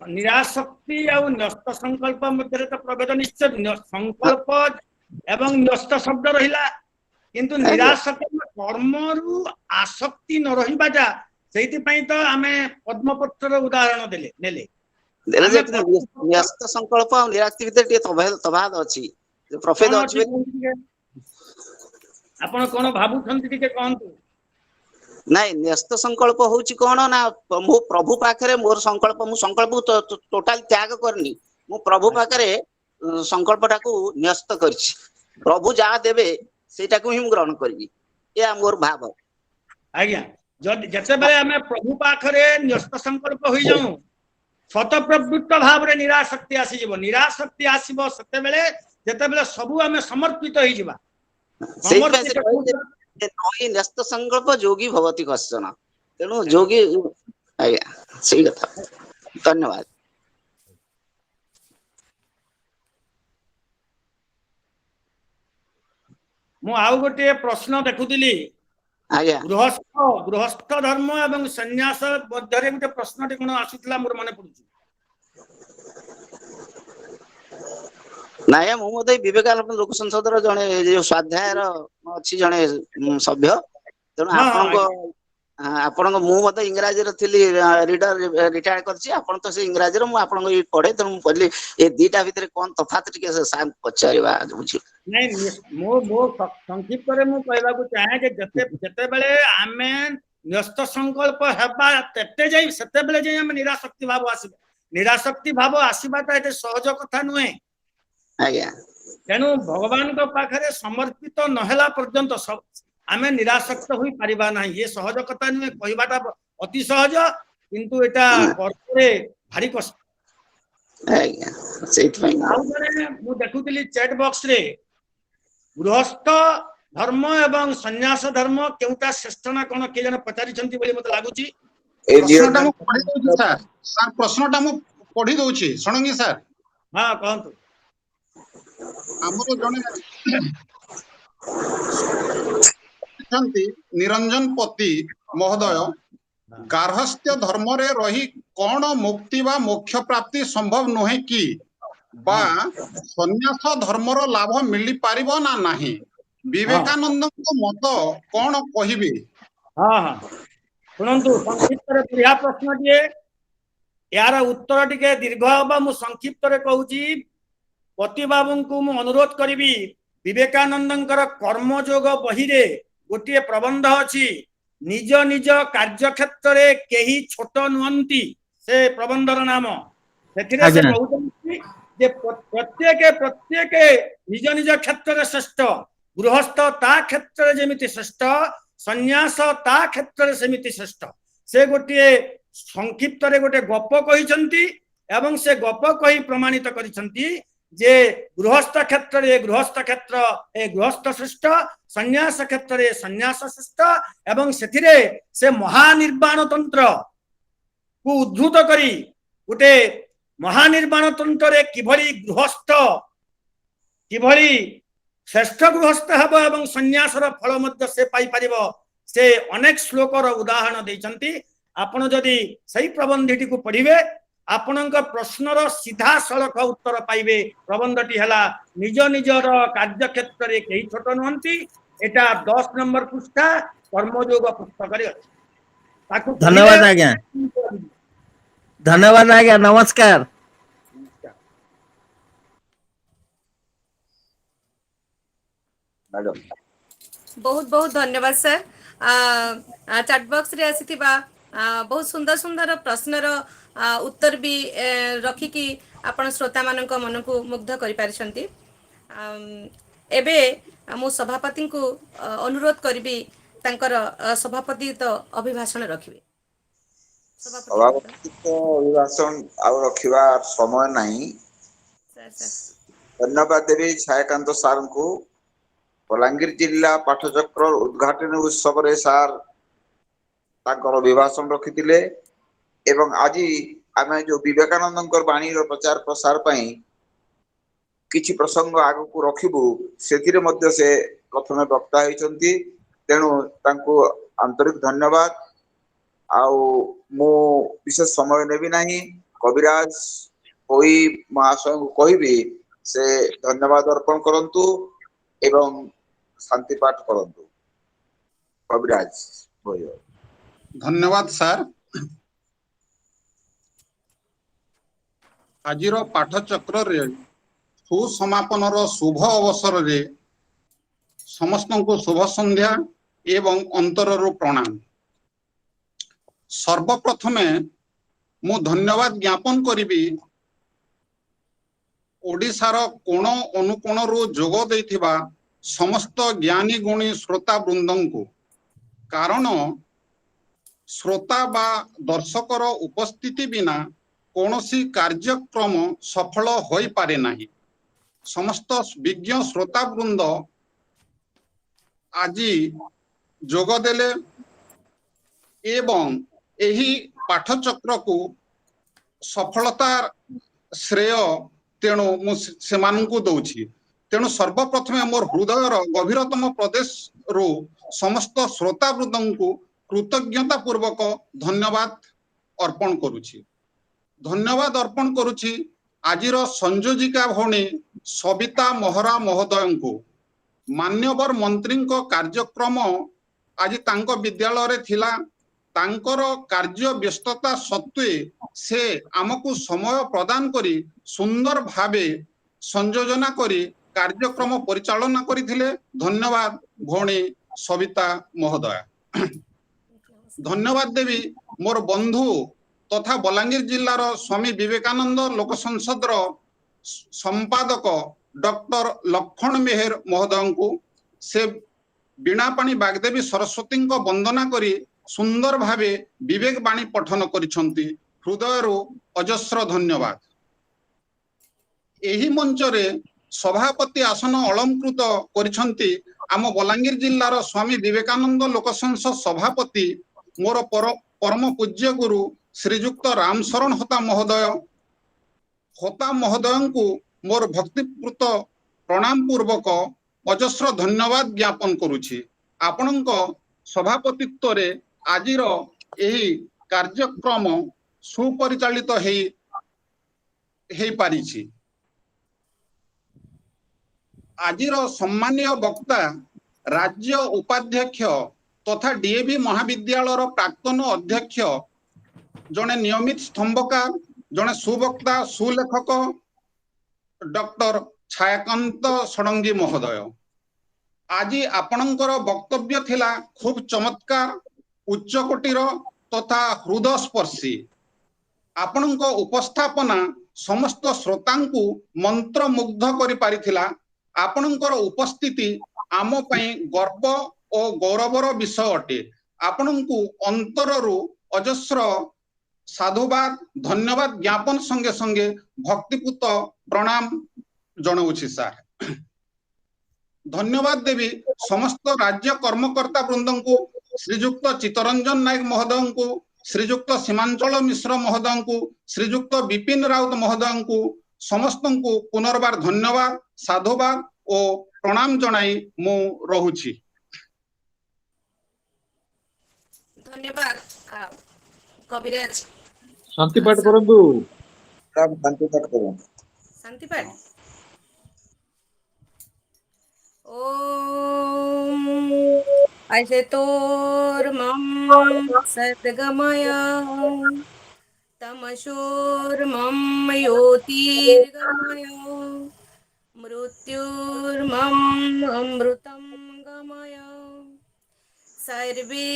निराशक्ति और न्यस्त संकल्प मध्य तो प्रभेद निश्चय। संकल्प एवं न्यस्त शब्द रहिला किंतु निराशक्ति कर्म रु आसक्ति न रहिबाटा सेति पई तो आमे पद्मपत्र उदाहरण देले नेले। न्यस्त संकल्प और निराशक्ति भीतर टे तफात अछि प्रभेद अछि। आपण कोन भाबुछंती टिके कहंतु? नहीं न्यस्त संकल्प होची कोन ना मो प्रभु पाखरे मोर संकल्प मु संकल्प टोटल त्याग करनी मु प्रभु पाखरे संकल्पटा को न्यस्त करछि प्रभु जा देबे सेटा को ही मु ग्रहण करबी या मोर भाव। आज्ञा जते बेले हमें प्रभु पाखरे न्यस्त संकल्प होई जाऊ स्वतःप्रवृत्त भाव रे निराशक्ति आसी जीवो। निराशक्ति आसीबो सते बेले जते बेले सबु हमें समर्पित होई जीवा। न्यस्त संकल्प जोगी भवति कश्चन तेणु जोगी आज्ञा सही कथा। धन्यवाद। मु आउ गोटे प्रश्न देखुतिली आज्ञा गृहस्थ धर्म एवं सन्यास मध्य गोटे प्रश्न कोन आसुतला मोर मने पडुची। नाया मु मते विवेकानंद लोक संसदर जने जो स्वाध्यायर अछि जने सभ्य तेणु आपनको मु मते इंग्रजी रे थिली रीडर रिटायर करछि आपन तो से इंग्रजी रे मु आपनको ई पढे तेणु कहली ए दीटा भीतर कोन तफात टिके से साम पचारिबा बुझी। नहीं मो संक्षिप्त रे मु कहबा को चाहे जे जते बेले आमे न्यस्त संकल्प हेबा तेते जाई सते बेले जे हम निराशक्ति भाव आसीबा। निराशक्ति भाव आसीबाटा एते सहज कथा नुहे। आज्ञा तेणु भगवान को पाखरे समर्पित नहेला पर्यंत आमे निराशक्त होई परिबा नाही। ये सहज कथा नुहे कहबाटा अति सहज किंतु एटा करते भारी कष्ट। आज्ञा सेति पई आउ जने मु देखुतिली चैट बॉक्स रे गृहस्थ धर्म एवं सन्यास धर्म केउटा श्रेष्ठ ना कोन के जन पचारि छंती बोली मते लागुची। प्रश्नटा मु पढि दउची सर सर प्रश्नटा मु पढि दउची सुनंगी सर। हां कहंतु। हमरो जने छंती निरंजन पति महोदय गार्हस्थ्य धर्म रे रही कोन मुक्ति बा मोक्ष प्राप्ति संभव नहे कि बा सन्यास धर्म रो लाभ मिली पारिबो ना नाही विवेकानंद को मत कोन कहिबे? हां हां सुनंतु संक्षिप्त रे बुढ़िया प्रश्न दिए यार उत्तर टिके दीर्घ बा मु संक्षिप्त रे कहूची। पति बाबू को मु अनुरोध करी विवेकानंदंकर कर्मयोग बही रे गोटे प्रबंध अछि निज निज कार्य क्षेत्र रे केही छोट नुहंती से प्रबंधर नाम सेथिरे से कहउछंती जे प्रत्येक निज निज क्षेत्र रे श्रेष्ठ गृहस्थ ता क्षेत्र रे जेमिति श्रेष्ठ सन्यास ता क्षेत्र रे सेमिति श्रेष्ठ। से गोटे संक्षिप्त रे गोटे गप कहिसंती एवं से गप कहि प्रमाणित करिसंती जे गृहस्थ क्षेत्र रे गृहस्थ क्षेत्र ए गृहस्थ श्रेष्ठ सन्यास क्षेत्र रे सन्यास श्रेष्ठ एवं सेथिरे से महानिर्वाण तंत्र को उद्धृत करी गोटे महानिर्वाण तंत्र रे किभली गृहस्थ किभली श्रेष्ठ गृहस्थ हब एवं सन्यासर फल मध्य से पाई परिबो से अनेक श्लोकर उदाहरण दैछंती। आपण जदि सही प्रबंधटी को पढ़िबे आपणक प्रश्नर सीधा सड़क उत्तर पाइबे। प्रबंधटी हला निज निजर कार्य क्षेत्र रे केही छोट नुहंती। एटा 10 नंबर पृष्ठा कर्मयोग पुस्तक रे अछि। ताकू धन्यवाद आज्ञा। धन्यवाद आज्ञा। नमस्कार। मैडम बहुत बहुत धन्यवाद सर। चैट बॉक्स रे आसीथिबा बहुत सुंदर सुंदर प्रश्नर उत्तर भी रखिकी आपण श्रोता मानक मन को मुग्ध करि पारिछंती। ଏବେ ମୁଁ ସଭାପତିଙ୍କୁ ଅନୁରୋଧ କରିବି ତାଙ୍କର ସଭାପତି ତ ଅଭିଭାଷଣ ରଖିବେ। ସଭାପତି ମହୋଦୟ। ସଭାପତି ତ ଅଭିଭାଷଣ ଆଉ ରଖିବା ସମୟ ନାହିଁ। ସାର୍। ଧନ୍ୟବାଦ ଦେବି ଛାୟାକାନ୍ତ ସାର୍ଙ୍କୁ। ବଲାଙ୍ଗୀର ଜିଲ୍ଲା ପାଠଚକ୍ର ଉଦ୍ଘାଟନୀ ଉତ୍ସବରେ ସାର୍ ତାଙ୍କର ଅଭିଭାଷଣ ରଖିଥିଲେ ଏବଂ ଆଜି ଆମେ ଯୋଉ ବିବେକାନନ୍ଦଙ୍କର ବାଣୀର ପ୍ରଚାର ପ୍ରସାର ପାଇଁ କିଛି ପ୍ରସଙ୍ଗ ଆଗକୁ ରଖିବୁ, ସେଥିରେ ମଧ୍ୟ ସେ ପ୍ରଥମେ ବକ୍ତା ହେଇଛନ୍ତି। ତେଣୁ ତାଙ୍କୁ ଆନ୍ତରିକ ଧନ୍ୟବାଦ। ଆଉ ମୁଁ ବିଶେଷ ସମୟ ନେବି ନାହିଁ। କବିରାଜ ହୋଇ ମହାଶୟଙ୍କୁ କହିବି ସେ ଧନ୍ୟବାଦ ଅର୍ପଣ କରନ୍ତୁ ଏବଂ ଶାନ୍ତି ପାଠ କରନ୍ତୁ। କବିରାଜ ହୋଇ। ଧନ୍ୟବାଦ ସାର୍। ଆଜିର ପାଠଚକ୍ରରେ ସୁସମାପନର ଶୁଭ ଅବସରରେ ସମସ୍ତଙ୍କୁ ଶୁଭ ସନ୍ଧ୍ୟା ଏବଂ ଅନ୍ତରରୁ ପ୍ରଣାମ। ସର୍ବପ୍ରଥମେ ମୁଁ ଧନ୍ୟବାଦ ଜ୍ଞାପନ କରିବି ଓଡ଼ିଶାର କୋଣ ଅନୁକୋଣରୁ ଯୋଗ ଦେଇଥିବା ସମସ୍ତ ଜ୍ଞାନୀ ଗୁଣୀ ଶ୍ରୋତା ବୃନ୍ଦଙ୍କୁ। କାରଣ ଶ୍ରୋତା ବା ଦର୍ଶକର ଉପସ୍ଥିତି ବିନା କୌଣସି କାର୍ଯ୍ୟକ୍ରମ ସଫଳ ହୋଇପାରେ ନାହିଁ। ସମସ୍ତ ବିଜ୍ଞ ଶ୍ରୋତା ବୃନ୍ଦ ଆଜି ଯୋଗଦେଲେ ଏବଂ ଏହି ପାଠଚକ୍ରକୁ ସଫଳତା ଶ୍ରେୟ ତେଣୁ ମୁଁ ସେମାନଙ୍କୁ ଦଉଛି। ତେଣୁ ସର୍ବପ୍ରଥମେ ମୋର ହୃଦୟର ଗଭୀରତମ ପ୍ରଦେଶରୁ ସମସ୍ତ ଶ୍ରୋତା ବୃନ୍ଦଙ୍କୁ କୃତଜ୍ଞତା ପୂର୍ବକ ଧନ୍ୟବାଦ ଅର୍ପଣ କରୁଛି। ଧନ୍ୟବାଦ ଅର୍ପଣ କରୁଛି ଆଜିର ସଂଯୋଜିକା ଭଉଣୀ ସବିତା ମହରା ମହୋଦୟଙ୍କୁ। ମାନ୍ୟବର ମନ୍ତ୍ରୀଙ୍କ କାର୍ଯ୍ୟକ୍ରମ ଆଜି ତାଙ୍କ ବିଦ୍ୟାଳୟରେ ଥିଲା। ତାଙ୍କର କାର୍ଯ୍ୟ ବ୍ୟସ୍ତତା ସତ୍ତ୍ୱେ ସେ ଆମକୁ ସମୟ ପ୍ରଦାନ କରି ସୁନ୍ଦର ଭାବେ ସଂଯୋଜନା କରି କାର୍ଯ୍ୟକ୍ରମ ପରିଚାଳନା କରିଥିଲେ। ଧନ୍ୟବାଦ ଭଉଣୀ ସବିତା ମହୋଦୟା। ଧନ୍ୟବାଦ ଦେବି ମୋର ବନ୍ଧୁ ତଥା ବଲାଙ୍ଗୀର ଜିଲ୍ଲାର ସ୍ୱାମୀ ବିବେକାନନ୍ଦ ଲୋକ ସଂସଦର ସମ୍ପାଦକ ଡକ୍ଟର ଲକ୍ଷ୍ମଣ ମେହେର ମହୋଦୟଙ୍କୁ। ସେ ବୀଣାପାଣି ବାଗଦେବୀ ସରସ୍ୱତୀଙ୍କ ବନ୍ଦନା କରି ସୁନ୍ଦର ଭାବେ ବିବେକ ବାଣୀ ପଠନ କରିଛନ୍ତି। ହୃଦୟରୁ ଅଜସ୍ର ଧନ୍ୟବାଦ। ଏହି ମଞ୍ଚରେ ସଭାପତି ଆସନ ଅଳଙ୍କୃତ କରିଛନ୍ତି ଆମ ବଲାଙ୍ଗୀର ଜିଲ୍ଲାର ସ୍ୱାମୀ ବିବେକାନନ୍ଦ ଲୋକ ସଂସଦ ସଭାପତି ମୋର ପରମ ପୂଜ୍ୟ ଗୁରୁ ଶ୍ରୀଯୁକ୍ତ ରାମଶରଣ ହୋତା ମହୋଦୟ। ହୋତା ମହୋଦୟଙ୍କୁ ମୋର ଭକ୍ତିପୂତ ପ୍ରଣାମ ପୂର୍ବକ ଅଜସ୍ର ଧନ୍ୟବାଦ ଜ୍ଞାପନ କରୁଛି। ଆପଣଙ୍କ ସଭାପତିତ୍ୱରେ ଆଜିର ଏହି କାର୍ଯ୍ୟକ୍ରମ ସୁପରିଚାଳିତ ହେଇପାରିଛି। ଆଜିର ସମ୍ମାନୀୟ ବକ୍ତା ରାଜ୍ୟ ଉପାଧ୍ୟକ୍ଷ ତଥା ଡିଏଭି ମହାବିଦ୍ୟାଳୟର ପ୍ରାକ୍ତନ ଅଧ୍ୟକ୍ଷ, ଜଣେ ନିୟମିତ ସ୍ତମ୍ଭକାର, ଜଣେ ସୁବକ୍ତା ସୁଲେଖକ ଡକ୍ଟର ଛାୟାକାନ୍ତ ଷଡ଼ଙ୍ଗୀ ମହୋଦୟ। ଆଜି ଆପଣଙ୍କର ବକ୍ତବ୍ୟ ଥିଲା ଖୁବ ଚମତ୍କାର, ଉଚ୍ଚକୋଟୀର ତଥା ହୃଦୟସ୍ପର୍ଶୀ। ଆପଣଙ୍କ ଉପସ୍ଥାପନା ସମସ୍ତ ଶ୍ରୋତାଙ୍କୁ ମନ୍ତ୍ରମୁଗ୍ଧ କରିପାରିଥିଲା। ଆପଣଙ୍କର ଉପସ୍ଥିତି ଆମ ପାଇଁ ଗର୍ବ ଓ ଗୌରବର ବିଷୟ ଅଟେ। ଆପଣଙ୍କୁ ଅନ୍ତରରୁ ଅଜସ୍ର ସାଧୁବାଦ ଧନ୍ୟବାଦ ଜ୍ଞାପନ ସଙ୍ଗେ ସଙ୍ଗେ ଭକ୍ତିପୂତ ପ୍ରଣାମ ଜଣାଉଛି ସାର୍। ଧନ୍ୟବାଦ ଦେବି ସମସ୍ତ ରାଜ୍ୟ କର୍ମକର୍ତ୍ତା ବୃନ୍ଦଙ୍କୁ, ଶ୍ରୀଯୁକ୍ତ ଚିତ୍ତରଞ୍ଜନ ନାୟକ ମହୋଦୟଙ୍କୁ, ଶ୍ରୀଯୁକ୍ତ ସୀମାଞ୍ଚଳ ମିଶ୍ର ମହୋଦୟଙ୍କୁ, ଶ୍ରୀଯୁକ୍ତ ବିପିନ ରାଉତ ମହୋଦୟଙ୍କୁ। ସମସ୍ତଙ୍କୁ ପୁନର୍ବାର ଧନ୍ୟବାଦ ସାଧୁବାଦ ଓ ପ୍ରଣାମ ଜଣାଇ ମୁଁ ରହୁଛି। ଧନ୍ୟବାଦ କବିରାଜ। ଶାନ୍ତି ପାଠ କରନ୍ତୁ। ଶାନ୍ତି ପାଠ କରନ୍ତୁ। ଶାନ୍ତି ପାଠ। ଓମ୍ ଆୟତୋର୍ମଂ ସଦ୍ଗମୟ तमशोर्मं ज्योतिर्गमय मृत्युर्मम् अमृतं गमय सर्वे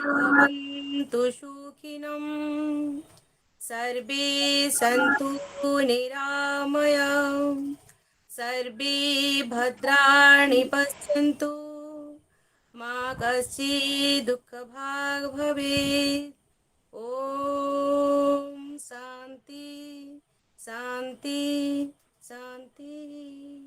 भवन्तु सुखिनः सर्वे सन्तु निरामया सर्वे भद्राणि पश्यन्तु मा कश्चित् दुःखभाग् भवेत्। ॐ शान्ति शान्ति शान्ति।